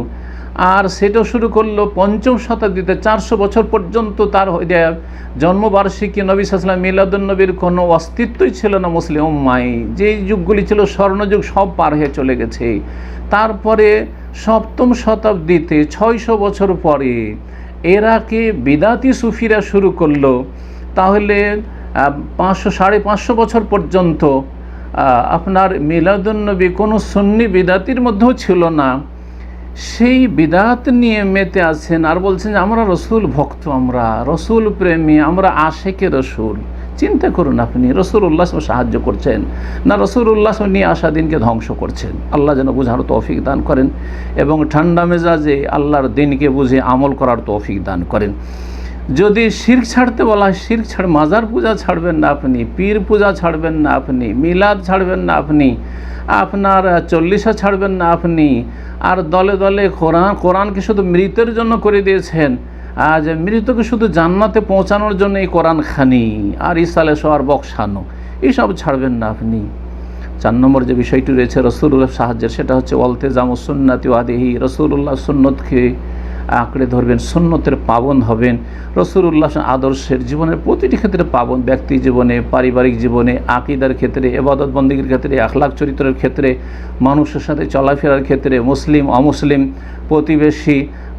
আর সেটাও শুরু করলো 5ম শতাব্দীতে, 400 বছর পর্যন্ত তার জন্মবার্ষিকী নবী সাল্লাল্লাহু আলাইহি ওয়াসাল্লাম মিলাদুন্নবীর কোনো অস্তিত্বই ছিল না মুসলিম উম্মায়। যেই যুগগুলি ছিল স্বর্ণযুগ, সব পার হয়ে চলে গেছে। তারপরে 7ম শতাব্দীতে 600 বছর পরে এরাকে বিদাতি সুফিরা শুরু করলো। তাহলে 500-550 বছর পর্যন্ত আপনার মিলাদুন্নবী কোনো সুন্নি বিদাতির মধ্যেও ছিল না। সেই বিদাত নিয়ে মেতে আছেন আর বলছেন যে আমরা রসুল ভক্ত, আমরা রসুল প্রেমী, আমরা আশেকে রসুল। চিন্তা করুন, আপনি রাসূলুল্লাহ সাহায্য করছেন না রাসূলুল্লাহ নিয়ে আসা দিনকে ধ্বংস করছেন। আল্লাহ যেন বুঝার তৌফিক দান করেন এবং ঠান্ডা মেজাজে আল্লাহর দিনকে বুঝে আমল করার তৌফিক দান করেন। যদি শিরক ছাড়তে বলা হয়, শিরক ছাড়, মাজার পূজা ছাড়বেন না আপনি, পীর পূজা ছাড়বেন না আপনি, মিলাদ ছাড়বেন না আপনি, আপনার 40 ছাড়বেন না আপনি, আর দলে দলে কোরআনকে শুধু মৃতের জন্য করে দিয়েছেন, আজ মৃতকে শুধু জান্নাতে পৌঁছানোর জন্য এই কোরআন খানি আর ইসালে সোয়ার বক্সানো, এইসব ছাড়বেন না আপনি। 4 নম্বর যে বিষয়টি রয়েছে রাসূলুল্লাহ সাহায্যের, সেটা হচ্ছে ওয়ালতিজামু সুন্নাতি ওয়াদিহি, রাসূলুল্লাহ সুন্নতকে আঁকড়ে ধরবেন, সুন্নতের পাবন হবেন। রাসূলুল্লাহ আদর্শের জীবনের প্রতিটি ক্ষেত্রে পাবন, ব্যক্তি জীবনে, পারিবারিক জীবনে, আকীদার ক্ষেত্রে, ইবাদত বন্দেগীর ক্ষেত্রে, আখলাক চরিত্রের ক্ষেত্রে, মানুষের সাথে চলাফেরার ক্ষেত্রে, মুসলিম অমুসলিম, প্রতিবেশী,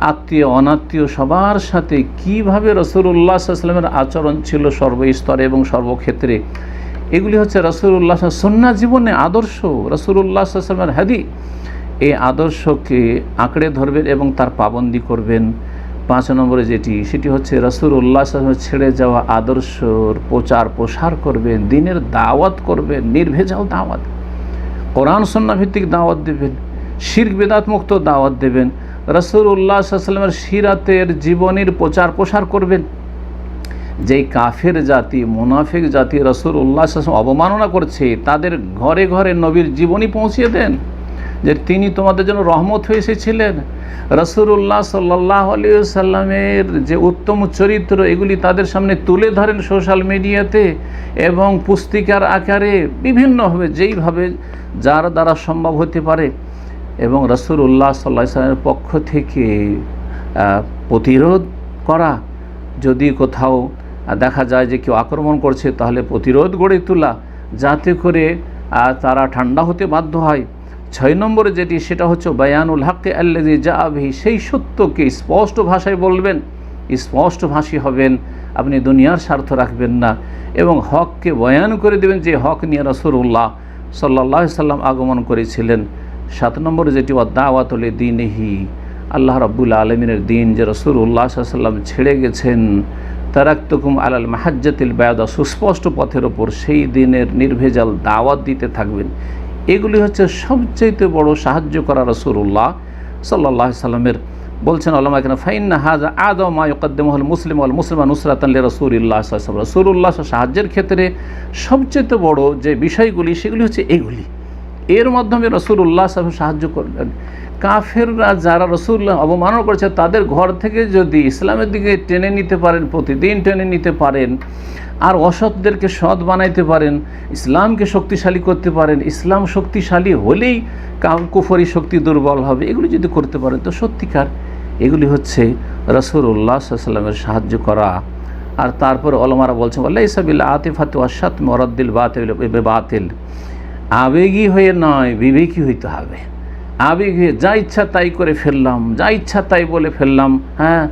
আত্মীয় অনাত্মীয় সবার সাথে কীভাবে রাসূলুল্লাহ সাল্লাল্লাহু আলাইহি ওয়াসাল্লামের আচরণ ছিল সর্বস্তরে এবং সর্বক্ষেত্রে, এগুলি হচ্ছে রাসূলুল্লাহ সুন্নাহ জীবনে আদর্শ, রাসূলুল্লাহ সাল্লাল্লাহু আলাইহি ওয়াসাল্লামের হাদিস। এই আদর্শকে আঁকড়ে ধরবেন এবং তার পাবন্দি করবেন। 5 নম্বরে সেটি হচ্ছে রাসূলুল্লাহ সাল্লাল্লাহু আলাইহি ওয়াসাল্লাম ছেড়ে যাওয়া আদর্শর প্রচার প্রসার করবেন, দ্বীনের দাওয়াত করবেন, নির্ভেজাল দাওয়াত, কোরআন সুন্নাহ ভিত্তিক দাওয়াত দেবেন, শিরক বিদআত মুক্ত দাওয়াত দেবেন। রাসূলুল্লাহ সাল্লাল্লাহু আলাইহি ওয়াসাল্লামের সিরাতের জীবনীর প্রচার প্রসার করবেন। যেই কাফের জাতি, মুনাফিক জাতি রাসূলুল্লাহ সাল্লাল্লাহু আলাইহি ওয়াসাল্লাম অবমাননা করছে, তাদের ঘরে ঘরে নবীর জীবনী পৌঁছিয়ে দেন যে তিনি তোমাদের জন্য রহমত হয়ে এসেছিলেন। রাসূলুল্লাহ সাল্লাল্লাহু আলাইহি ওয়াসাল্লামের যে উত্তম চরিত্র, এগুলি তাদের সামনে তুলে ধরেন সোশ্যাল মিডিয়াতে এবং পুস্তিকার আকারে বিভিন্নভাবে, যেইভাবে যার দ্বারা সম্ভব হতে পারে। এবং রাসূলুল্লাহ সাল্লাল্লাহু আলাইহি ওয়াসাল্লামের পক্ষ থেকে প্রতিরোধ করা, যদি কোথাও দেখা যায় যে কেউ আক্রমণ করছে তাহলে প্রতিরোধ গড়ে তোলা, যাতে করে তারা ঠান্ডা হতে বাধ্য হয়। 6 নম্বরে যেটি, সেটা হচ্ছে বায়ানুল হাক্কে আল্লাযী জাআ বিহি, সেই সত্যকে স্পষ্ট ভাষায় বলবেন, স্পষ্ট ভাষী হবেন, আপনি দুনিয়ার স্বার্থ রাখবেন না এবং হককে বয়ান করে দেবেন যে হক নিয়ে রাসূলুল্লাহ সাল্লাল্লাহু আলাইহি সাল্লাম আগমন করেছিলেন। 7 নম্বরে যেটি ওয়াদাওয়াতু লিদ্বীনিহি, আল্লাহ রাব্বুল আলামিনের দিন যে রাসূলুল্লাহ সাল্লাল্লাহু আলাইহি সাল্লাম ছেড়ে গেছেন, তারাকতুকুম আলাল মাহাজ্জাতিল বায়দা, সুস্পষ্ট পথের ওপর সেই দিনের নির্ভেজাল দাওয়াত দিতে থাকবেন। এগুলি হচ্ছে সবচেয়ে বড় সাহায্য করা রাসূলুল্লাহ সাল্লাল্লাহু আলাইহি সাল্লামের। বলছেন উলামা কেরাম, ফাইন্না হাযা আযম মা ইউকদ্দিমুহুল মুসলিম ওয়াল মুসলিমা নুসরাতান লিরাসূলিল্লাহ সাল্লাল্লাহু আলাইহি ওয়াসাল্লাম। রাসূলুল্লাহ সাহায্যের ক্ষেত্রে সবচেয়ে বড় যে বিষয়গুলি সেগুলি হচ্ছে এগুলি। এর মাধ্যমে রাসূলুল্লাহ সাল্লাল্লাহু আলাইহি ওয়াসাল্লাম সাহায্য করবেন। কাফেররা যারা রাসূলুল্লাহ অবমাননা করেছে, তাদের ঘর থেকে যদি ইসলামের দিকে টেনে নিতে পারেন, প্রতিদিন টেনে নিতে পারেন, আর অসৎদেরকে সৎ বানাইতে পারেন, ইসলামকে শক্তিশালী করতে পারেন, ইসলাম শক্তিশালী হলেই কুফরি শক্তি দুর্বল হবে, এগুলি যদি করতে পারেন তো সত্যিকার এগুলি হচ্ছে রাসূলুল্লাহ সাল্লাল্লাহু আলাইহি ওয়াসাল্লামের সাহায্য করা। আর তারপরে ওলামারা বলছেন লাইসা বিল আতিফাতি ওয়াশ-শাতমি ওয়া রাদ্দিল বাতিল, আবেগী হয়ে নয়, বিবেকী হইতে হবে। আবেগ হয়ে যা ইচ্ছা তাই করে ফেললাম, যা ইচ্ছা তাই বলে ফেললাম, হ্যাঁ,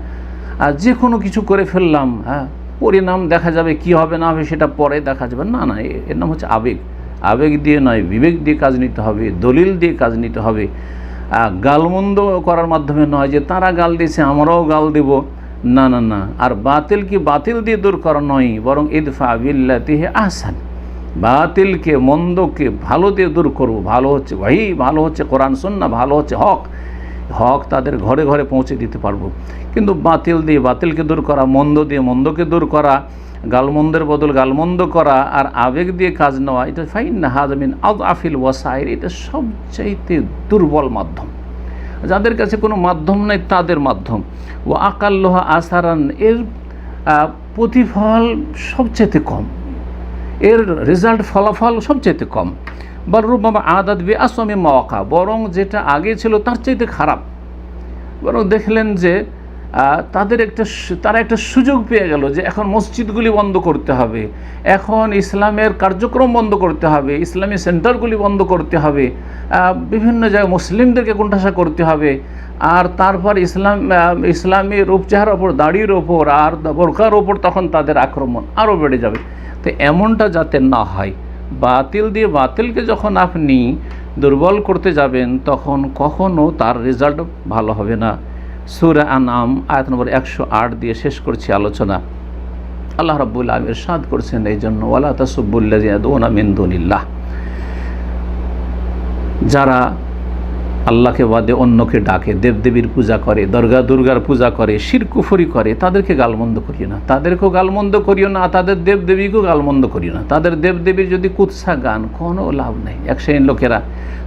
আর যে কোনো কিছু করে ফেললাম, হ্যাঁ, পরিণাম দেখা যাবে, কি হবে না হবে সেটা পরে দেখা যাবে, না না, এর নাম হচ্ছে আবেগ। আবেগ দিয়ে নয়, বিবেক দিয়ে কাজ নিতে হবে, দলিল দিয়ে কাজ নিতে হবে। গালমন্দ করার মাধ্যমে নয় যে তারা গাল দিয়েছে আমরাও গাল দেব, না না না। আর বাতিল কি বাতিল দিয়ে দূর করা নয়, বরং ইদফা বিল্লাতি হি আহসান, বাতিলকে মন্দকে ভালো দিয়ে দূর করবো। ভালো হচ্ছে ওয়াহি, ভালো হচ্ছে কোরআন সুন্নাহ, ভালো হচ্ছে হক, হক তাদের ঘরে ঘরে পৌঁছে দিতে পারবো। কিন্তু বাতিল দিয়ে বাতিলকে দূর করা, মন্দ দিয়ে মন্দকে দূর করা, গালমন্দের বদল গালমন্দ করা, আর আবেগ দিয়ে কাজ নেওয়া, এটা ফাইন্না হাযা মিন আযআফিল ওয়াসাইল, এটা সবচাইতে দুর্বল মাধ্যম। যাদের কাছে কোনো মাধ্যম নেই তাদের মাধ্যম। ও আকাল্লুহা আসারান, এর প্রতিফল সবচাইতে কম, এর রেজাল্ট ফলাফল সবচাইতে কম। বা রুব্বামা আদাত বি আসমি মাওয়াকা, বরং যেটা আগে ছিল তার চাইতে খারাপ। বরং দেখলেন যে তারা একটা সুযোগ পেয়ে গেল যে এখন মসজিদগুলি বন্ধ করতে হবে, এখন ইসলামের কার্যক্রম বন্ধ করতে হবে, ইসলামী সেন্টারগুলি বন্ধ করতে হবে, বিভিন্ন জায়গায় মুসলিমদেরকে কোণঠাসা করতে হবে, আর তারপর ইসলামী রূপচেহারার ওপর, দাড়ির ওপর আর বোরকার ওপর তখন তাদের আক্রমণ আরও বেড়ে যাবে। তো এমনটা যাতে না হয়, বাতিল দিয়ে বাতিলকে যখন আপনি দুর্বল করতে যাবেন তখন কখনও তার রেজাল্ট ভালো হবে না। সূরা আনআম আয়াত নম্বর 108 দিয়ে শেষ করছি আলোচনা। আল্লাহ রাব্বুল আলামিন ইরশাদ করেছেন এই জন্য, ওয়ালা তাসুব্বুল্লাযিনা ইয়াদউনা মিন দুনিল্লাহ, যারা আল্লাহকে বাদে অন্যকে ডাকে, দেবদেবীর পূজা করে, দুর্গার পূজা করে, শিরক কুফরি করে, তাদেরকে গালমন্দ করিও না, তাদেরকেও গালমন্দ করিও না, তাদের দেবদেবীকেও গালমন্দ করিও না। তাদের দেবদেবীর যদি কুৎসা গান, কোনো লাভ নেই। এক শ্রেণীর লোকেরা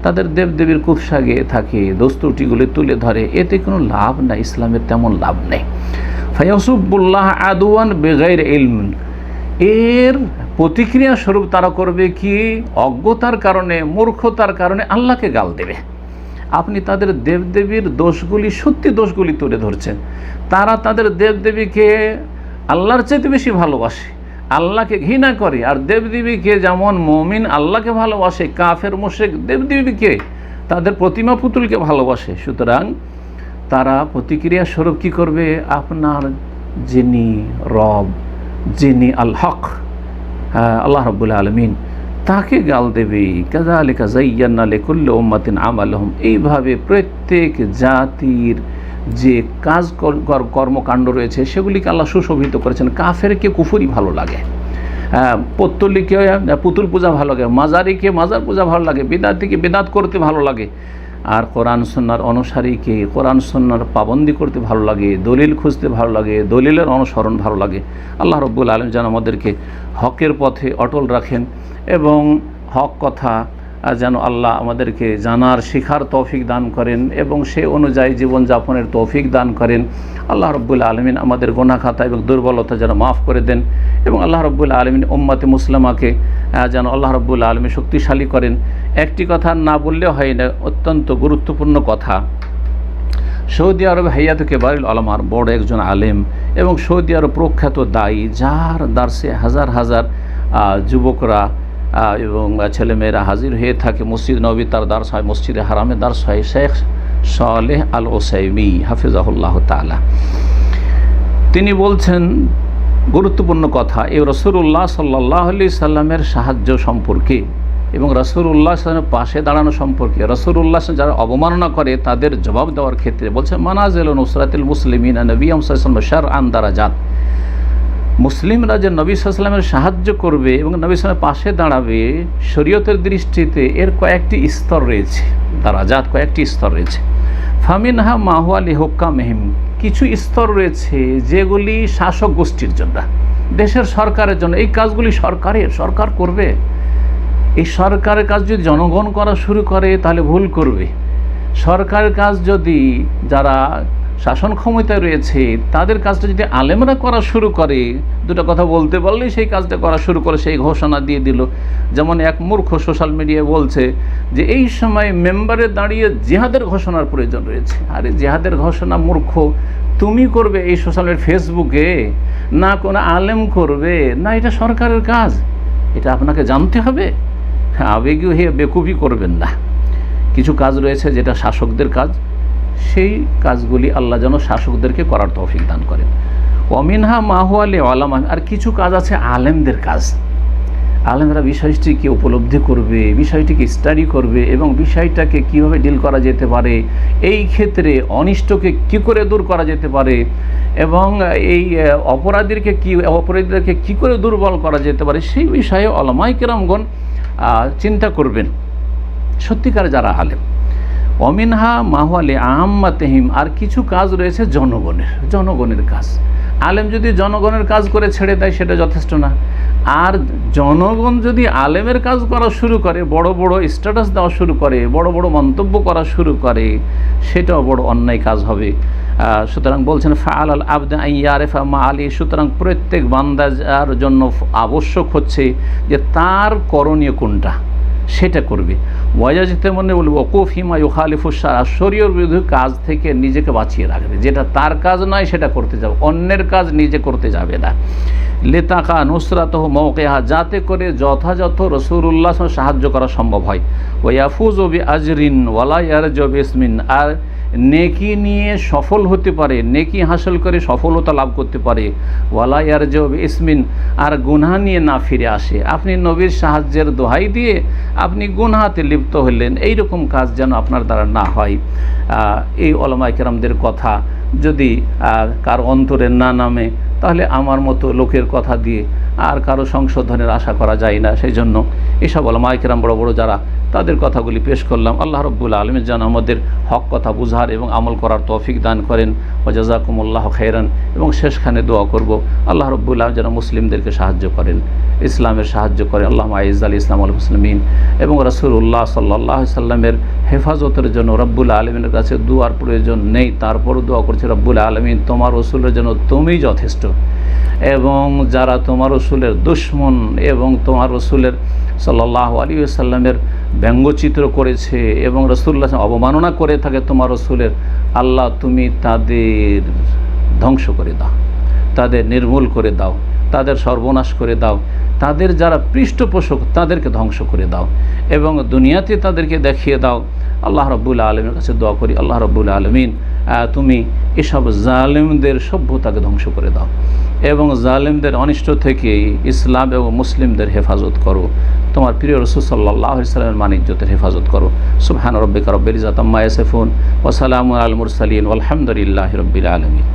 তাদের দেবদেবীর কুৎসা গেয়ে থাকে, দোস্তুটিগুলি তুলে ধরে, এতে কোনো লাভ নাই, ইসলামের তেমন লাভ নেই। ফায়াসুব্বুল্লাহ আদওয়ান বিগাইরি ইলম, এর প্রতিক্রিয়া স্বরূপ তারা করবে কি, অজ্ঞতার কারণে, মূর্খতার কারণে আল্লাহকে গাল দেবে। আপনি তাদের দেবদেবীর দোষগুলি, সত্যি দোষগুলি তুলে ধরছেন। তারা তাদের দেবদেবীকে আল্লাহর চাইতে বেশি ভালোবাসে, আল্লাহকে ঘৃণা করে। আর দেবদেবীকে যেমন মুমিন আল্লাহকে ভালোবাসে, কাফের মুশরিক দেবদেবীকে, তাদের প্রতিমা পুতুলকে ভালোবাসে। সুতরাং তারা প্রতিক্রিয়া স্বরূপ কী করবে, আপনার যিনি রব, যিনি আল হক, আল্লাহ রাব্বুল আলামিন, তাকে গাল দেবে। কাযালিকা যায়্যানা লিকুল্লি উম্মাতিন আমালহুম, এইভাবে প্রত্যেক জাতির যে কাজ কর্মকাণ্ড রয়েছে সেগুলিকে আল্লাহ সুশোভিত করেছেন। কাফেরকে কুফরি ভালো লাগে, পত্তলিকে পুতুল পূজা ভালো লাগে, মাজারিকে মাজার পূজা ভালো লাগে, বিদাতিকে বিদাত করতে ভালো লাগে, আর কোরআন সুন্নাহর অনুসারীকে কোরআন সুন্নাহর পাবন্দি করতে ভালো লাগে, দলিল খুঁজতে ভালো লাগে, দলিলের অনুসরণ ভালো লাগে। আল্লাহ রাব্বুল আলামিন যেন আমাদেরকে হকের পথে অটল রাখেন এবং হক কথা যেন আল্লাহ আমাদেরকে জানার, শেখার তৌফিক দান করেন এবং সে অনুযায়ী জীবনযাপনের তৌফিক দান করেন। আল্লাহ রাব্বুল আলামিন আমাদের গুনাহ খাতা এবং দুর্বলতা যেন মাফ করে দেন এবং আল্লাহ রাব্বুল আলামিন উম্মতে মুসলিমাকে যেন আল্লাহ রাব্বুল আলামিন শক্তিশালী করেন। একটি কথা না বললে হয় না, অত্যন্ত গুরুত্বপূর্ণ কথা। সৌদি আরব হাইয়াত কেবারুল আলমার বড় একজন আলেম এবং সৌদি আরব প্রখ্যাত দায়ী, যার দার্সে হাজার হাজার যুবকরা এবং ছেলেমেয়েরা হাজির হয়ে থাকে। মসজিদ নবী তার দার্স হয়, মসজিদে হারামে দার্স হয়। শেখ সালেহ আল ওসাইমি হাফিজাহুল্লাহ তাআলা তিনি বলছেন গুরুত্বপূর্ণ কথা এই রাসূলুল্লাহ সাল্লাল্লাহু আলাইহি সাল্লামের সাহায্য সম্পর্কে এবং রাসূলুল্লাহ সাল্লামের পাশে দাঁড়ানো সম্পর্কে। রাসূলুল্লাহ যারা অবমাননা করে তাদের জবাব দেওয়ার ক্ষেত্রে বলছে মানাজিলু নুসরাতিল মুসলিমিনা নবী সাল্লাল্লাহু আলাইহি ওয়াসাল্লাম শারআন দারাজাত। মুসলিমরা যে নবী সাল্লাল্লাহু আলাইহি ওয়াসাল্লামের সাহায্য করবে এবং নবী সাল্লাল্লাহু পাশে দাঁড়াবে, শরীয়তের দৃষ্টিতে এর কয়েকটি স্তর রয়েছে, দারাজাত কয়েকটি স্তর রয়েছে। ফামিনহা মা হুয়া লিহুক্কামিহিম, কিছু স্তর রয়েছে যেগুলি শাসক গোষ্ঠীর জন্য, দেশের সরকারের জন্য। এই কাজগুলি সরকার করবে। এই সরকারের কাজ যদি জনগণ করা শুরু করে তাহলে ভুল করবে। সরকারের কাজ যদি যারা শাসন ক্ষমতায় রয়েছে তাদের কাজটা যদি আলেমরা করা শুরু করে, দুটো কথা বলতে পারলেই সেই কাজটা করা শুরু করে, সেই ঘোষণা দিয়ে দিল। যেমন এক মূর্খ সোশ্যাল মিডিয়ায় বলছে যে এই সময় মেম্বারে দাঁড়িয়ে জিহাদের ঘোষণার প্রয়োজন রয়েছে। আরে জিহাদের ঘোষণা মূর্খ তুমি করবে এই সোশ্যাল মিডিয়া ফেসবুকে, না কোনো আলেম করবে, না এটা সরকারের কাজ, এটা আপনাকে জানতে হবে। আবেগী হয়ে বেকুবি করবেন না। কিছু কাজ রয়েছে যেটা শাসকদের কাজ, সেই কাজগুলি আল্লাহ যেন শাসকদেরকে করার তৌফিক দান করেন। ওয়ামিনহা মা হুয়া লিউলামা, আর কিছু কাজ আছে আলেমদের কাজ। আলেমরা বিষয়টিকে উপলব্ধি করবে, বিষয়টিকে স্টাডি করবে এবং বিষয়টাকে কীভাবে ডিল করা যেতে পারে, এই ক্ষেত্রে অনিষ্টকে কী করে দূর করা যেতে পারে এবং এই অপরাধীদেরকে কী করে দুর্বল করা যেতে পারে, সেই বিষয়ে উলামায়ে কেরামগণ চিন্তা করবেন, সত্যিকার যারা আলেম। অমিনহা মাহওয়ালে আম্মাতেহিম, আর কিছু কাজ রয়েছে জনগণের কাজ। আলেম যদি জনগণের কাজ করে ছেড়ে দেয় সেটা যথেষ্ট না, আর জনগণ যদি আলেমের কাজ করা শুরু করে, বড় বড় স্ট্যাটাস দেওয়া শুরু করে, বড় বড় মন্তব্য করা শুরু করে, সেটাও বড় অন্যায় কাজ হবে। সুতরাং বলছেন ফাআল আল আবদ আন ইয়ারিফা মা আলী, সুতরাং প্রত্যেক বান্দার জন্য আবশ্যক হচ্ছে যে তার করণীয় কোনটা সেটা করবে। ওয়াজাজিতে মনে বলবো ওকুফ হিমা ইউখালিফুস শারআ, শরীয়তের বিরুদ্ধে কাজ থেকে নিজেকে বাঁচিয়ে রাখবে, যেটা তার কাজ নয় সেটা করতে যাবে, অন্যের কাজ নিজে করতে যাবে না। লিতাকা নুসরাতহু মাওকিহা, যাতে করে যথাযথ রাসূলুল্লাহ সাহায্য করা সম্ভব হয়। ওয়াফুজু বিআজরিন ওয়ালা ইয়ারজু বিসমিন, আর নেকি নিয়ে সফল হতে পারে, নেকি হাসিল করে সফলতা লাভ করতে পারে। ওয়ালা ইয়ারজু বিসমিন, আর গুনাহ নিয়ে না ফিরে আসে। আপনি নবীর সাহায্যের দোহাই দিয়ে আপনি গুনাহাতে লিপ্ত হলেন, এইরকম কাজ যেন আপনার দ্বারা না হয়। এই উলামায়ে কেরামদের কথা যদি কার অন্তরে না নামে তাহলে আমার মতো লোকের কথা দিয়ে আর কারো সংশোধনের আশা করা যায় না। সেই জন্য এসব উলামায়ে কেরাম বড় বড় যারা, তাদের কথাগুলি পেশ করলাম। আল্লাহ রাব্বুল আলামিন যেন আমাদের হক কথা বুঝার এবং আমল করার তৌফিক দান করেন। ওয়া জাযাকুমুল্লাহু খাইরান। এবং শেষখানে দোয়া করব আল্লাহ রাব্বুল আলামিন যেন মুসলিমদেরকে সাহায্য করেন, ইসলামের সাহায্য করেন। আল্লাহুম্মা আইজ্জাল ইসলাম ওয়াল মুসলিমিন, এবং রাসূলুল্লাহ সাল্লাল্লাহু আলাইহি সাল্লামের হেফাজতের জন্য রব্বুল আলামিনের কাছে দুয়ার প্রয়োজন নেই, তারপরও দোয়া করছে রব্বুল আলামিন তোমার রাসূলের জন্য তুমিই যথেষ্ট, এবং যারা তোমার রাসূলের দুশমন এবং তোমার রাসূলের সাল্লাল্লাহু আলাইহি ওয়াসাল্লামের ব্যঙ্গচিত্র করেছে এবং রাসূলুল্লাহ অবমাননা করে থাকে তোমার রাসূলের, আল্লাহ তুমি তাদের ধ্বংস করে দাও, তাদের নির্মূল করে দাও, তাদের সর্বনাশ করে দাও, তাদের যারা পৃষ্ঠপোষক তাদেরকে ধ্বংস করে দাও এবং দুনিয়াতে তাদেরকে দেখিয়ে দাও। আল্লাহ রাব্বুল আলামিনের কাছে দোয়া করি, আল্লাহ রাব্বুল আলামিন তুমি এসব জালেমদের সভ্যতাকে ধ্বংস করে দাও এবং জালেমদের অনিষ্ট থেকে ইসলাম এবং মুসলিমদের হেফাজত করো। তোমার প্রিয় রাসূল সাল্লাল্লাহু আলাইহি ওয়াসাল্লামের মান ইজ্জতের হেফাজত করো। সুবহান রাব্বিকা রাব্বিল ইজ্জাতি আম্মা ইয়াসিফুন ওয়া সালামুন আলাল মুরসালিন ওয়ালহামদুলিল্লাহি রাব্বিল আলামিন।